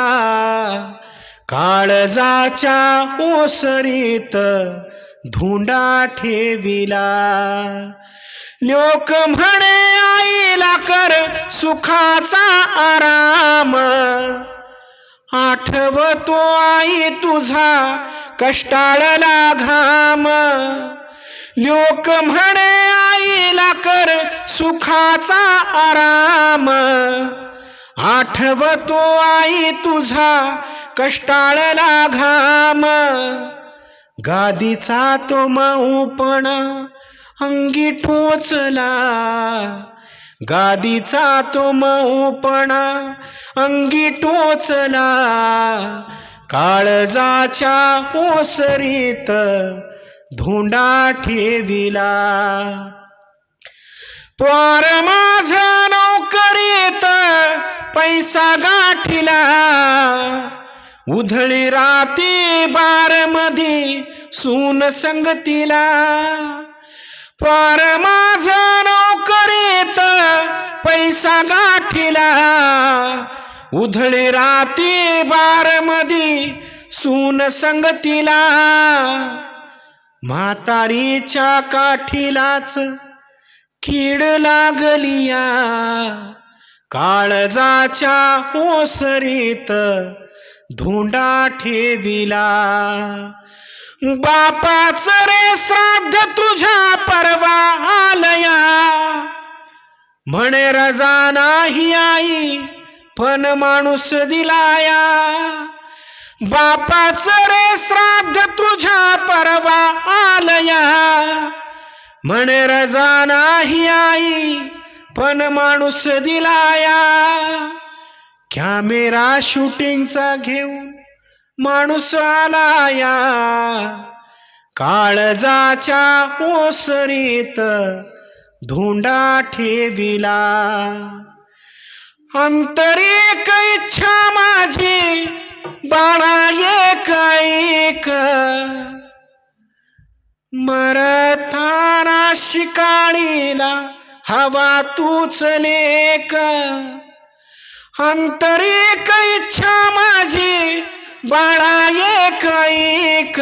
काळजाच्या ओसरीत धोंडा ठेविला. लोक म्हणे आईला कर सुखाचा आराम, आठवतो आई तुझा कष्टाळला घाम. लोक म्हणे आईला कर सुखाचा आराम, आठवतो आई तुझा कष्टाळला घाम. गादीचा तो मऊपणा अंगी टोचला, गादीचा तो मऊपणा अंगी टोचला. काळजाच्या ओसरीत धोंडा ठेविला. पोर माझा नोकरीत पैसा गाठीला, उधळी राती बारमधी सून संगतीला. पोर माझा नोकरीत पैसा गाठीला, उधळी राती बारमधी सून संगतीला. म्हातारीच्या काठीलाच कीड लागलिया, काळजाच्या ओसरीत धोंडा ठेविला. बापाच रे श्राद्ध तुझ्या परवा आलया, म्हणे रजा नाही आई पण माणूस दिलाया. बापाच रे श्राद्ध तुझ्या परवा आलया, म्हणे रजा नाही आई पण माणूस दिलाया. कॅमेरा शूटिंगचा घेऊन माणूस आलाया, काळजाच्या ओसरीत धोंडा ठेविला. अंतरिक इच्छा माझी बाळा एक ऐक, मरताना शिकाळीला हवा तूच लेक. आंतरिक इच्छा माझी बाळा एक ऐक,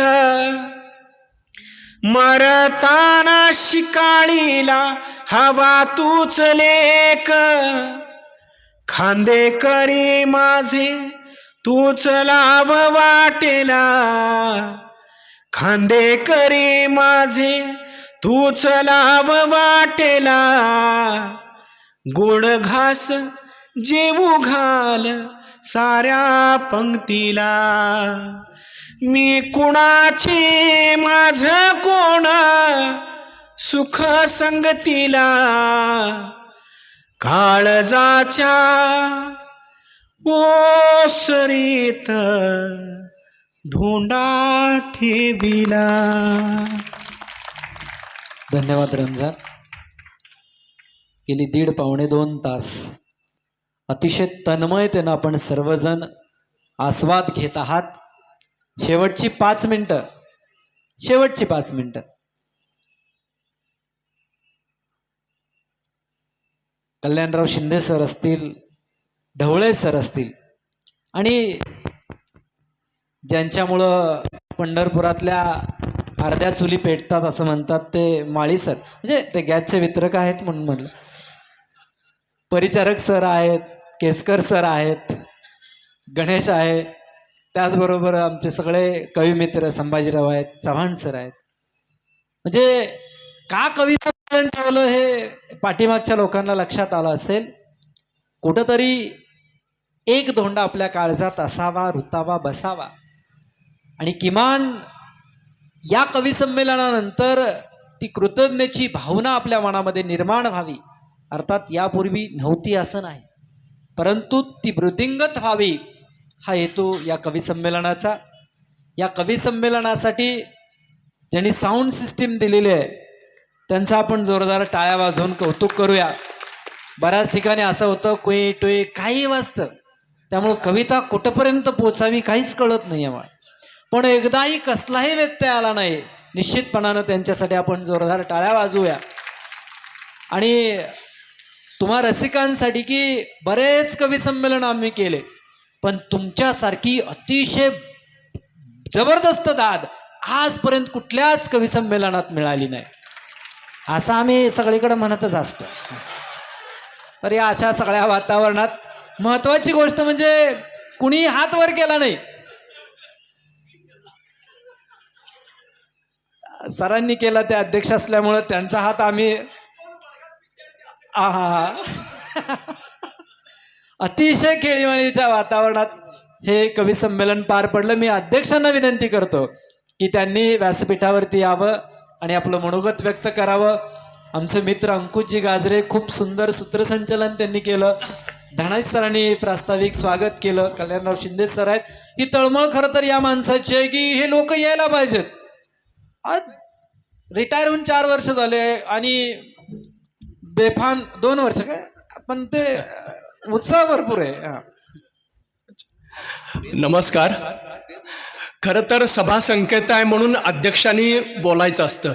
मरताना शिकाळीला हवा तूच लेक. खांदेकरी माझे तूच लाभ वाटेला, खांदेकरी माझे तूच लाभ वाटेला. गोड घास जेवू घाल साऱ्या पंक्तीला. मी कुणाची माझ कोण सुख संगतीला, काळजाच्या ओसरीत धोंडा ठेविला. धन्यवाद रमजान. गेली 1.5-2 तास अतिशय तन्मयतेनं आपण सर्वजण आस्वाद घेत आहात. शेवटची 5 मिनिटं, शेवटची 5 मिनिटं कल्याणराव शिंदे सर असतील, ढवळे सर असतील आणि ज्यांच्यामुळं पंढरपुरातल्या अर्ध्या चुली पेटतात असं म्हणतात ते माळी सर, म्हणजे ते गॅसचे वितरक आहेत म्हणून म्हणलं. परिचारक सर आहेत, केसकर सर आहेत, गणेश आहे, त्याचबरोबर आमचे सगळे कविमित्र संभाजीराव आहेत, चव्हाण सर आहेत. म्हणजे का कवी संमेलन ठेवलं हे पाठीमागच्या लोकांना लक्षात आलं असेल. कुठंतरी एक धोंडा आपल्या काळजात असावा, रुतावा, बसावा. आणि किमान या कवी संमेलनानंतर ती कृतज्ञतेची भावना आपल्या मनामध्ये निर्माण व्हावी. अर्थात यापूर्वी नव्हती असं नाही, परंतु ती वृद्धिंगत व्हावी हा हेतू या कवी संमेलनाचा. या कवी संमेलनासाठी ज्यांनी साऊंड सिस्टीम दिलेली आहे त्यांचा आपण जोरदार टाळ्या वाजवून कौतुक करूया. बऱ्याच ठिकाणी असं होतं कुई टुई काही वाजतं, त्यामुळं कविता कुठंपर्यंत पोचावी काहीच कळत नाही आहे. पण एकदाही कसलाही व्यत्यय आला नाही, निश्चितपणानं त्यांच्यासाठी आपण जोरदार टाळ्या वाजवूया. आणि तुम्हा रसिकांसाठी की बरेच कवी संमेलन आम्ही केले, पण तुमच्यासारखी अतिशय जबरदस्त दाद आजपर्यंत कुठल्याच कवी संमेलनात मिळाली नाही, असं आम्ही सगळीकडे म्हणतच असतो. तर या अशा सगळ्या वातावरणात महत्वाची गोष्ट म्हणजे कुणी हात वर केला नाही. सरांनी केला, ते अध्यक्ष असल्यामुळं त्यांचा हात आम्ही अतिशय खेळीमेळीच्या वातावरणात हे कवी संमेलन पार पडलं. मी अध्यक्षांना विनंती करतो की त्यांनी व्यासपीठावरती यावं आणि आपलं मनोगत व्यक्त करावं. आमचे मित्र अंकुशजी गाजरे खूप सुंदर सूत्रसंचलन त्यांनी केलं. धनाज सरांनी प्रास्ताविक स्वागत केलं. कल्याणराव शिंदे सर आहेत. ही तळमळ खरं तर या माणसाची आहे की हे लोक यायला पाहिजेत. आज रिटायर होऊन 4 वर्ष झाले आणि बेफान 2 वर्ष काय, पण ते उत्साह भरपूर आहे. नमस्कार. खरं तर सभा संकेत आहे म्हणून अध्यक्षांनी बोलायचं असतं.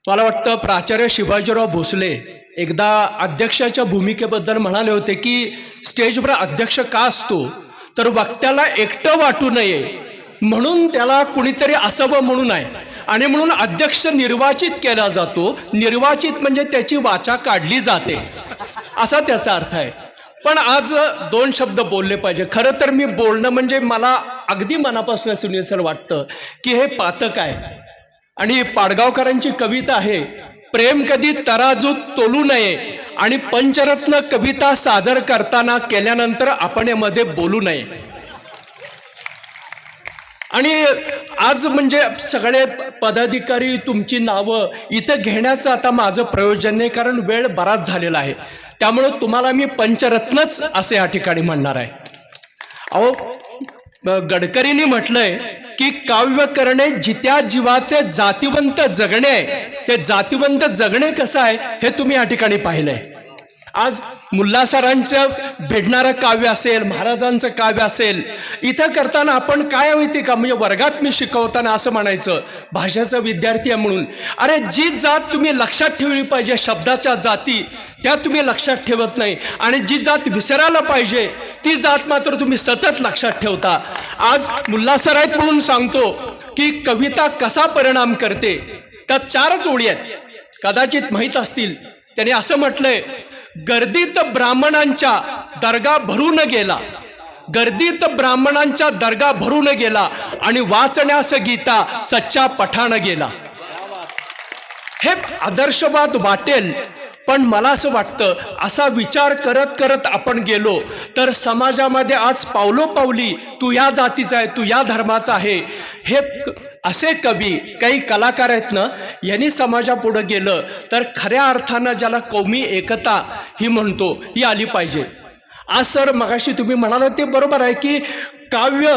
मला वाटतं प्राचार्य शिवाजीराव भोसले एकदा अध्यक्षाच्या भूमिकेबद्दल म्हणाले होते की स्टेजवर अध्यक्ष का असतो तर वक्त्याला एकटं वाटू नये म्हणून त्याला कुणीतरी असावं म्हणून आहे. आणि म्हणून अध्यक्ष निर्वाचित केला जातो. निर्वाचित म्हणजे त्याची वाचा काढली जाते असा त्याचा अर्थ आहे. पण आज 2 शब्द बोलले पाहिजे. खरं तर मी बोलणं म्हणजे मला अगदी मनापासून सुनील सर वाटतं की हे पातक आहे. आणि पाडगावकरांची कविता आहे, प्रेम कधी तराजूत तोलू नये आणि पंचरत्न कविता सादर करताना केल्यानंतर आपण यामध्ये बोलू नये. आणि आज म्हणजे सगळे पदाधिकारी तुमची नावं इथं घेण्याचं आता माझं प्रयोजन नाही, कारण वेळ बराच झालेला आहे. त्यामुळं तुम्हाला मी पंचरत्नच असे या ठिकाणी म्हणणार आहे. अहो, गडकरींनी म्हटलंय की काव्य करणे जित्या जीवाचे जातिवंत जगणे आहे. ते जातिवंत जगणे कसं आहे हे तुम्ही या ठिकाणी पाहिलंय. आज मुल्ला सरांचं भेटणारं काव्य असेल, महाराजांचं काव्य असेल, इथं करताना आपण काय माहिती का, म्हणजे वर्गात मी शिकवताना असं म्हणायचं भाषेचा विद्यार्थी आहे म्हणून, अरे जी जात तुम्ही लक्षात ठेवली पाहिजे, शब्दाच्या जाती त्या तुम्ही लक्षात ठेवत नाही, आणि जी जात विसरायला पाहिजे ती जात मात्र तुम्ही सतत लक्षात ठेवता. आज मुल्ला सर आहेत म्हणून सांगतो की कविता कसा परिणाम करते. त्यात 4च ओळी आहेत, कदाचित माहीत असतील. त्याने असं म्हटलंय, गर्दीत ब्राह्मणांच्या दर्गा भरून गेला, गर्दीत ब्राह्मणांच्या दर्गा भरून गेला आणि वाचण्यास गीता सच्चा पठाण गेला. हे आदर्शवाद वाटेल, पण मला असं वाटतं असा विचार करत करत आपण गेलो तर समाजामध्ये आज पावलोपावली तू या जातीचा आहे, तू या धर्माचा आहे, हे असे कवी काही कलाकार आहेत ना, यांनी समाजापुढे गेलं तर खऱ्या अर्थानं ज्याला कौमी एकता ही म्हणतो ही आली पाहिजे. आज सर मगाशी तुम्ही म्हणाला ते बरोबर आहे की काव्य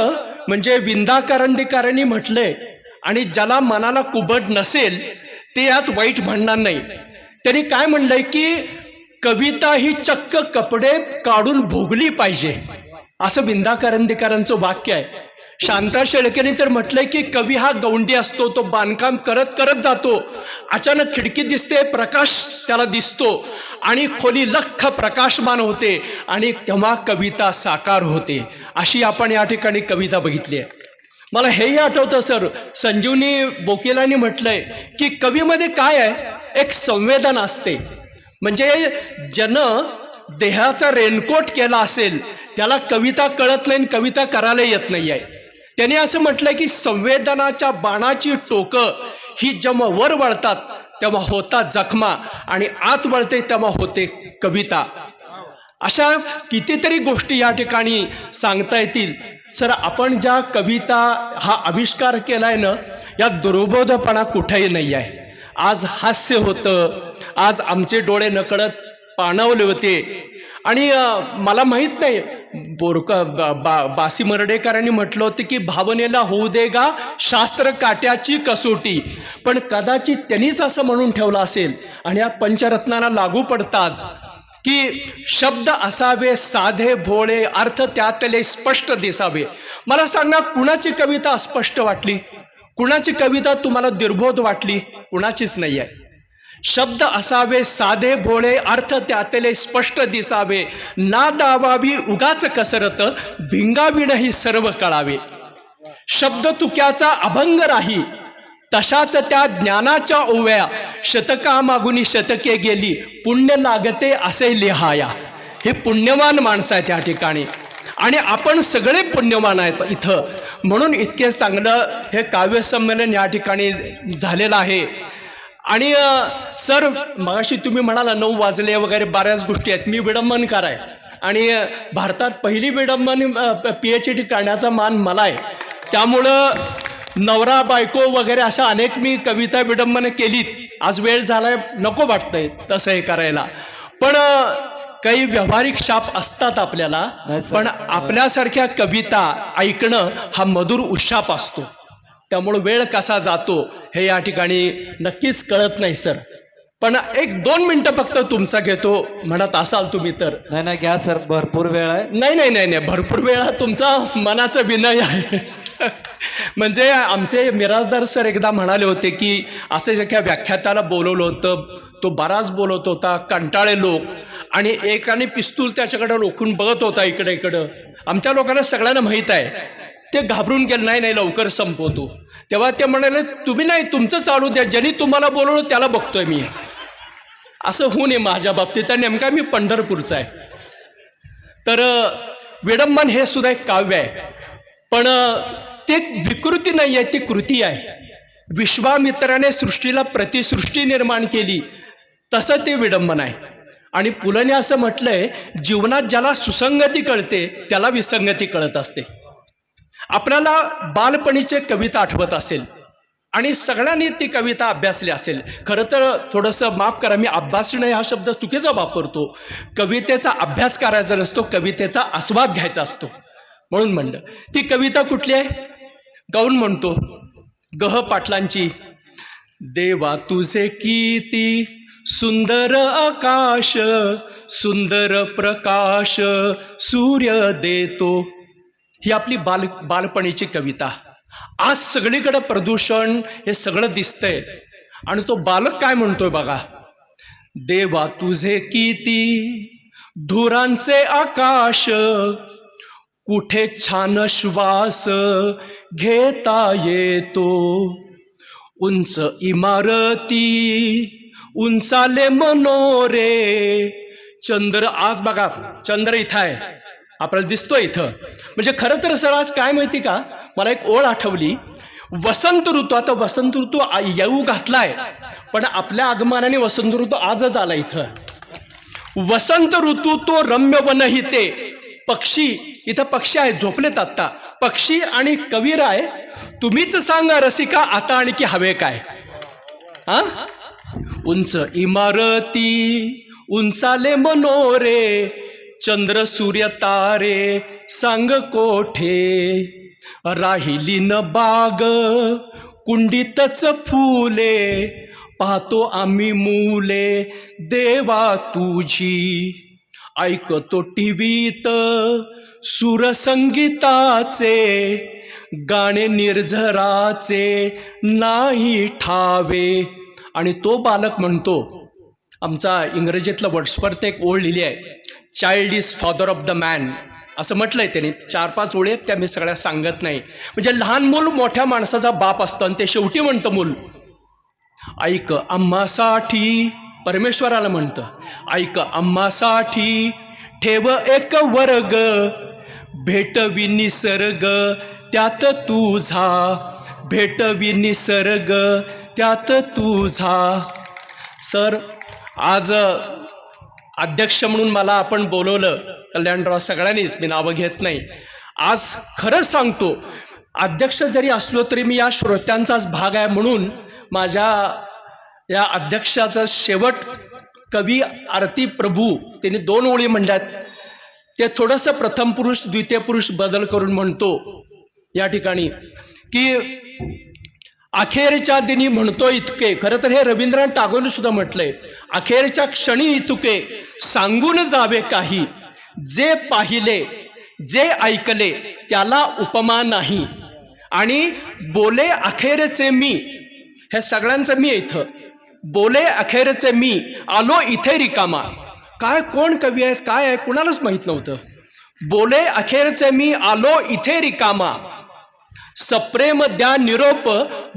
म्हणजे विंदा करंदीकरांनी म्हटलंय, आणि ज्याला मनाला कुबड नसेल ते यात वाईट म्हणणार नाही. त्यांनी काय म्हणलंय की कविता ही चक्क कपडे काढून भोगली पाहिजे, असं विंदा करंदीकरांचं वाक्य आहे. शांता शेळकेने तर म्हटलंय की कवी हा गौंडी असतो, तो बांधकाम करत करत जातो, अचानक खिडकी दिसते, प्रकाश त्याला दिसतो आणि खोली लख्ख प्रकाशमान होते आणि तेव्हा कविता साकार होते. अशी आपण या ठिकाणी कविता बघितली आहे. मला हेही आठवतं सर, संजीवनी बोकेलांनी म्हटलंय की कवीमध्ये काय आहे, एक संवेदन असते. म्हणजे ज्यानं देहाचा रेनकोट केला असेल त्याला कविता कळत नाही, कविता करायला येत नाही आहे. त्याने असं म्हटलंय की संवेदनाच्या बाणाची टोकं ही जेव्हा वर वळतात तेव्हा होतात जखमा आणि आत वळते तेव्हा होते कविता. अशा कितीतरी गोष्टी या ठिकाणी सांगता येतील. सर, आपण ज्या कविता हा आविष्कार केलाय ना, या दुर्बोधपणा कुठेही नाही आहे. आज हास्य होतं, आज आमचे डोळे नकळत पाणावले होते. आणि मला माहीत नाही, बासी मर्डेकरांनी म्हटलं होतं की भावनेला होऊ दे गा शास्त्र काट्याची कसोटी. पण कदाचित त्यांनीच असं म्हणून ठेवलं असेल आणि या पंचरत्नांना लागू पडताच की शब्द असावे साधे भोळे, अर्थ त्यातले स्पष्ट दिसावे. मला सांगा, कुणाची कविता अस्पष्ट वाटली? कुणाची कविता तुम्हाला दुर्बोध वाटली? कुणाचीच नाही आहे. शब्द असावे साधे भोळे, अर्थ त्यातले स्पष्ट दिसावे, ना दावावी उगाच कसरत, भिंगाविणही सर्व कळावे. शब्द तुक्याचा अभंग राही, तशाच त्या ज्ञानाच्या ओव्या, शतकामागुनी शतके गेली, पुण्य लागते असे लिहाया. हे पुण्यवान माणसं आहेत या ठिकाणी आणि आपण सगळे पुण्यवान आहेत इथं. म्हणून इतके चांगलं हे काव्यसंमेलन या ठिकाणी झालेलं आहे. आणि सर, मगाशी तुम्ही म्हणाला 9 वाजले वगैरे बऱ्याच गोष्टी आहेत. मी विडंबनकार आहे आणि भारतात पहिली विडंबन PhD करण्याचा मान मला आहे. त्यामुळं नवरा बायको वगैरे अशा अनेक मी कविता विडंबनं केलीत. आज वेळ झालाय, नको वाटतंय तसं हे करायला. पण काही व्यावहारिक शाप असतात आपल्याला. पण आपल्यासारख्या कविता ऐकणं हा मधुर उशाप असतो. त्यामुळं वेळ कसा जातो हे या ठिकाणी नक्कीच कळत नाही सर. पण 1-2 मिनटं फक्त तुमचा घेतो, म्हणत असाल तुम्ही तर. नाही घ्या सर, भरपूर वेळ आहे. नाही, भरपूर वेळ हा तुमचा मनाचा विनय आहे. म्हणजे आमचे मिराजदार सर एकदा म्हणाले होते की असे एका व्याख्यात्याला बोलवलं होतं, तो बराच बोलत होता, कंटाळे लोक, आणि एकाने पिस्तूल त्याच्याकडे रोखून बघत होता इकडं. आमच्या लोकांना सगळ्यांना माहीत आहे. ते घाबरून गेले, नाही लवकर संपवतो. तेव्हा ते म्हणाले, तुम्ही नाही, तुमचं चालू द्या, ज्यांनी तुम्हाला बोलवलं त्याला बघतोय मी. असं होऊ नये माझ्या बाबतीत. नेमका मी पंढरपूरचा आहे. तर विडंबन हे सुद्धा एक काव्य आहे, पण ते विकृती नाही आहे, ती कृती आहे. विश्वामित्राने सृष्टीला प्रतिसृष्टी निर्माण केली, तसं ते विडंबन आहे. आणि पुलंने असं म्हटलंय, जीवनात ज्याला सुसंगती कळते त्याला विसंगती कळत असते. आपल्याला बालपणीचे कविता आठवत असेल आणि सगळ्यांनी ती कविता अभ्यासली असेल. खरं तर थोडंसं माफ करा, मी अभ्यासणे हा शब्द चुकीचा वापरतो. कवितेचा अभ्यास करायचा नसतो, कवितेचा आस्वाद घ्यायचा असतो, म्हणून म्हणलं. ती कविता कुठली आहे? गाऊन म्हणतो, गह पाटलांची. देवा तुझे किती सुंदर आकाश, सुंदर प्रकाश सूर्य देतो. ही आपली बालपणीची कविता. आज सगळीकडे प्रदूषण हे सगळं दिसतंय आणि तो बालक काय म्हणतोय बघा, देवा तुझे किती धुरांचे आकाश, कुठे छान श्वास घेता येतो, उंच इमारती उंचाले मनोरे. चंद्र, आज बघा चंद्र इथं आहे, आपल्याला दिसतोय इथं. म्हणजे खरं तर सर आज काय माहिती का, मला एक ओळ आठवली. वसंत ऋतू, आता वसंत ऋतू येऊ घातलाय, पण आपल्या आगमनाने वसंत ऋतू आजच आला इथं. वसंत ऋतू तो रम्य वनहिते, पक्षी इथं पक्षी आहेत, झोपलेत आत्ता पक्षी आणि कविराय. तुम्हीच सांगा रसिका, आता आणखी हवे काय? हा, उंच इमारती उंचाले मनोरे, चंद्र सूर्य तारे सांग कोठे, राहिली न बाग कुंडीतच फुले, पाहतो आम्ही मुले देवा तुझी. ऐकतो टीव्हीत सुरसंगीताचे, गाणे निर्झराचे नाही ठावे. आणि तो बालक म्हणतो, आमचा इंग्रजीतला वर्ड्सवर्थ एक ओळ लिहिली आहे, child is father of the man, असं म्हटलंय त्यांनी. 4-5 ओळी आहेत, त्या मी सगळ्या सांगत नाही. म्हणजे लहान मूल मोठ्या माणसाचा बाप असतं आणि ते शेवटी म्हणतं मूल, ऐक आम्हासाठी, परमेश्वराला म्हणतं, ऐक आम्हासाठी ठेव एक वर्ग, भेटवी निसर्ग त्यात तुझा, भेटवी निसर्ग त्यात तुझा. सर, आज अध्यक्ष म्हणून मला आपण बोलवलं, कल्याणराव सगळ्यांनीच, मी नावं घेत नाही. आज खरंच सांगतो, अध्यक्ष जरी असलो तरी मी या श्रोत्यांचाच भाग आहे, म्हणून माझ्या या अध्यक्षाचं शेवट कवी आरती प्रभू त्यांनी 2 ओळी म्हणल्यात, ते थोडंसं प्रथम पुरुष द्वितीय पुरुष बदल करून म्हणतो या ठिकाणी की अखेरच्या दिनी म्हणतो इतके. खरं तर हे रवींद्रनाथ टागोरने सुद्धा म्हटलंय, अखेरच्या क्षणी इतके सांगून जावे काही, जे पाहिले जे ऐकले त्याला उपमा नाही. आणि बोले अखेरचे मी, हे सगळ्यांचं मी इथं, बोले अखेरचे मी आलो इथे रिकामा. काय कोण कवी आहेत काय आहे कुणालाच माहीत नव्हतं. बोले अखेरचे मी आलो इथे रिकामा, सप्रेम द्या निरोप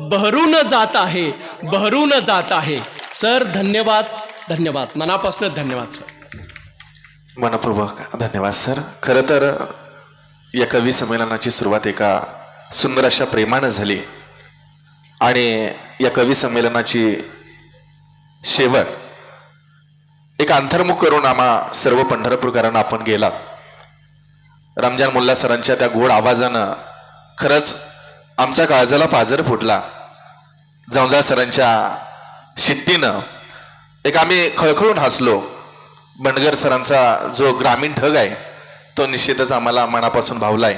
बहरून जात आहे, बहरून जात आहे. सर धन्यवाद, धन्यवाद, मनापासून धन्यवाद सर. मनपूर्वक धन्यवाद सर. खरं तर या कवी संमेलनाची सुरुवात एका सुंदर अशा प्रेमानं झाली आणि या कवी संमेलनाची शेवट एक अंतर्मुख करून आम्हा सर्व पंढरपूरकरांना आपण गेला. रमजान मुल्ला सरांच्या त्या गोड आवाजानं खरंच आमच्या काळजाला पाझर फुटला. जवंजाळ सरांच्या शिट्टीनं एक आम्ही खळखळून हसलो. बंडगर सरांचा जो ग्रामीण ढग आहे तो निश्चितच आम्हाला मनापासून भावलाय.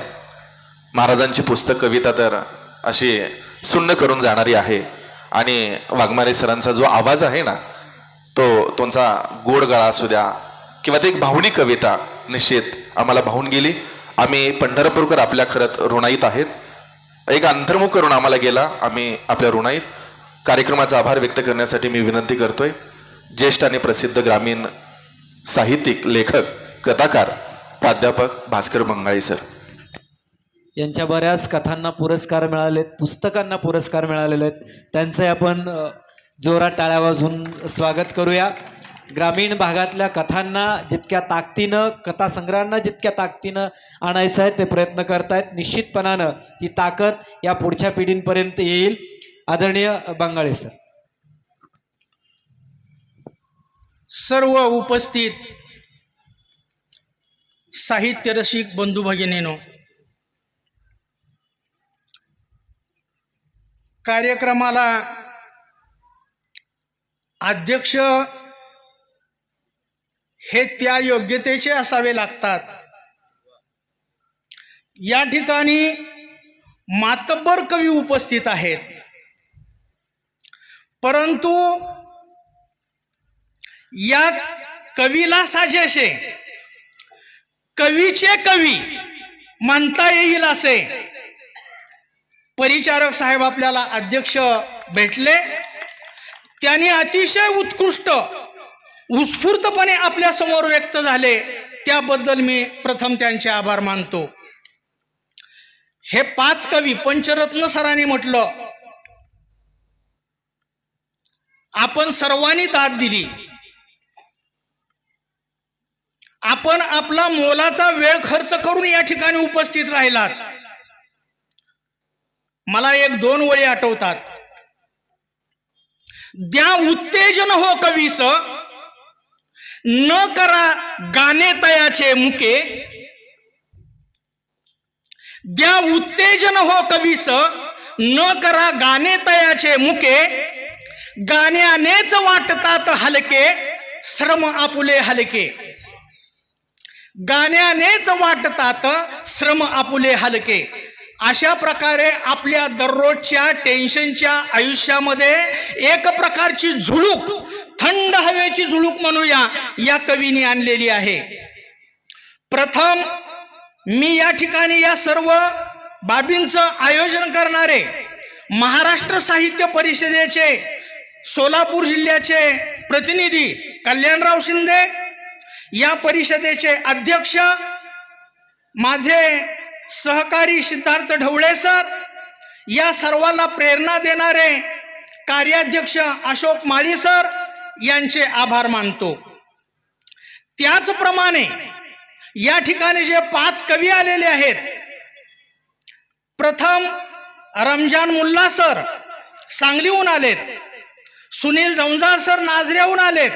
महाराजांची पुस्तक कविता तर अशी सुन्न करून जाणारी आहे आणि वाघमारे सरांचा जो आवाज आहे ना, तो तुमचा गोड गळा असू द्या किंवा ते एक भावनिक कविता निश्चित आम्हाला भावून गेली. आम्ही पंढरपूरकर आपल्या खरंच ऋणाईत आहेत. एक अंतर्मुख करून आम्हाला गेला, आम्ही आपल्या ऋणाईत. कार्यक्रमाचा आभार व्यक्त करण्यासाठी मी विनंती करतोय ज्येष्ठ आणि प्रसिद्ध ग्रामीण साहित्यिक, लेखक, कथाकार, प्राध्यापक भास्कर बंगाळी सर. यांच्या बऱ्याच कथांना पुरस्कार मिळालेत, पुस्तकांना पुरस्कार मिळालेले आहेत. त्यांचे आपण जोरात टाळ्या वाजवून स्वागत करूया. ग्रामीण भागातल्या कथांना जितक्या ताकदीनं, कथासंग्रहांना जितक्या ताकदीनं आणायचं आहे ते प्रयत्न करतायत. निश्चितपणानं ती ताकद या पुढच्या पिढींपर्यंत येईल. आदरणीय बंगाळे सर. सर्व उपस्थित साहित्य रसिक बंधू भगिनींनो, कार्यक्रमाला अध्यक्ष हे त्या योग्यतेचे असावे लागतात. या ठिकाणी मातब्बर कवी उपस्थित आहेत, परंतु या कवीला साजेसे कवीचे कवी म्हणता येईल असे परिचारक साहेब आपल्याला अध्यक्ष भेटले. त्यांनी अतिशय उत्कृष्ट उत्स्फूर्तपणे आपल्या समोर व्यक्त झाले, त्याबद्दल मी प्रथम त्यांचे आभार मानतो. हे 5 कवी पंचरत्न सरांनी म्हटलं, आपण सर्वांनी दाद दिली, आपण आपला मोलाचा वेळ खर्च करून या ठिकाणी उपस्थित राहिलात. मला 1-2 ओळी आठवतात. द्या उत्तेजन हो कवीस, न करा गाणे तयाचे मुके. द्या उत्तेजन हो कवीस, न करा गाणे तयाचे मुके. गाण्यानेच वाटतात हलके, श्रम आपुले हलके. गाण्यानेच वाटतात श्रम आपुले हलके. अशा प्रकारे आपल्या दररोजच्या टेन्शनच्या आयुष्यामध्ये एक प्रकारची झुळूक, थंड हवेची झुळूक म्हणूया, या कवीने आणलेली आहे. प्रथम मी या ठिकाणी या सर्व बाबींचं आयोजन करणारे महाराष्ट्र साहित्य परिषदेचे सोलापूर जिल्ह्याचे प्रतिनिधी कल्याणराव शिंदे, या परिषदेचे अध्यक्ष माझे सहकारी सिद्धार्थ ढवळे सर, या सर्वांना प्रेरणा देणारे कार्याध्यक्ष अशोक माळी सर यांचे आभार मानतो. त्याचप्रमाणे या ठिकाणी जे 5 कवी आलेले आहेत, प्रथम रमजान मुल्ला सर सांगलीहून आलेत, सुनील जवंजाळ सर नाझऱ्याहून आलेत,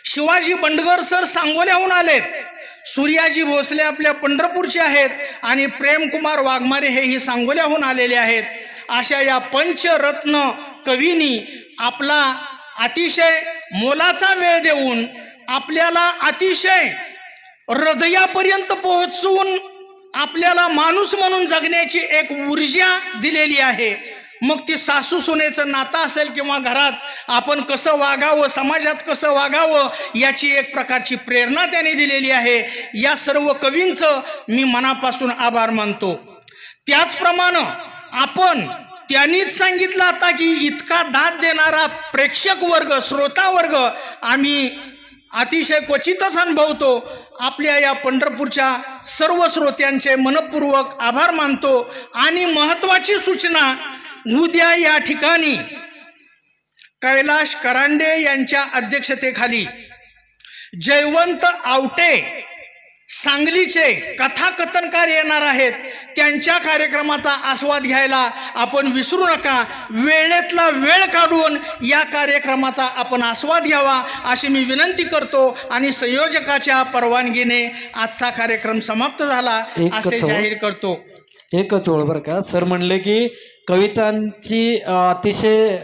शिवाजी बंडगर सर सांगोल्याहून आलेत, सूर्याजी भोसले आपल्या पंढरपूरचे आहेत आणि प्रेमकुमार वाघमारे हेही सांगोल्याहून आलेले आहेत. अशा या पंचरत्न कवींनी आपला अतिशय मोलाचा वेळ देऊन आपल्याला अतिशय हृदयापर्यंत पोहोचवून आपल्याला माणूस म्हणून जगण्याची एक ऊर्जा दिलेली आहे. मग ती सासू सुनेचं नातं असेल किंवा घरात आपण कसं वागावं, समाजात कसं वागावं, याची एक प्रकारची प्रेरणा त्यांनी दिलेली आहे. या सर्व कवींचं मी मनापासून आभार मानतो. त्याचप्रमाणे आपण त्यांनीच सांगितलं आता की इतका दाद देणारा प्रेक्षक वर्ग, श्रोता वर्ग आम्ही अतिशय क्वचितच अनुभवतो. आपल्या या पंढरपूरच्या सर्व श्रोत्यांचे मनपूर्वक आभार मानतो. आणि महत्त्वाची सूचना, उद्या या ठिकाणी कैलाश करांडे यांच्या अध्यक्षतेखाली जयवंत आवटे सांगलीचे कथाकथनकार येणार आहेत. त्यांच्या कार्यक्रमाचा आस्वाद घ्यायला आपण विसरू नका. वेळेतला वेळ काढून या कार्यक्रमाचा आपण आस्वाद घ्यावा अशी मी विनंती करतो. आणि संयोजकाच्या परवानगीने आजचा कार्यक्रम समाप्त झाला असे जाहीर करतो. एकच ओळ बरं का, सर म्हणले की कवितांची अतिशय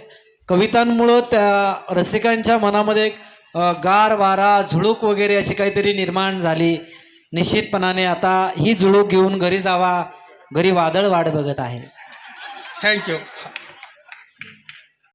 कवितांमुळं त्या रसिकांच्या मनामध्ये एक गार वारा, झुळूक वगैरे अशी काहीतरी निर्माण झाली. निश्चितपणाने आता ही झुळूक घेऊन घरी जावा, घरी वादळ वाट बघत आहे. थँक्यू.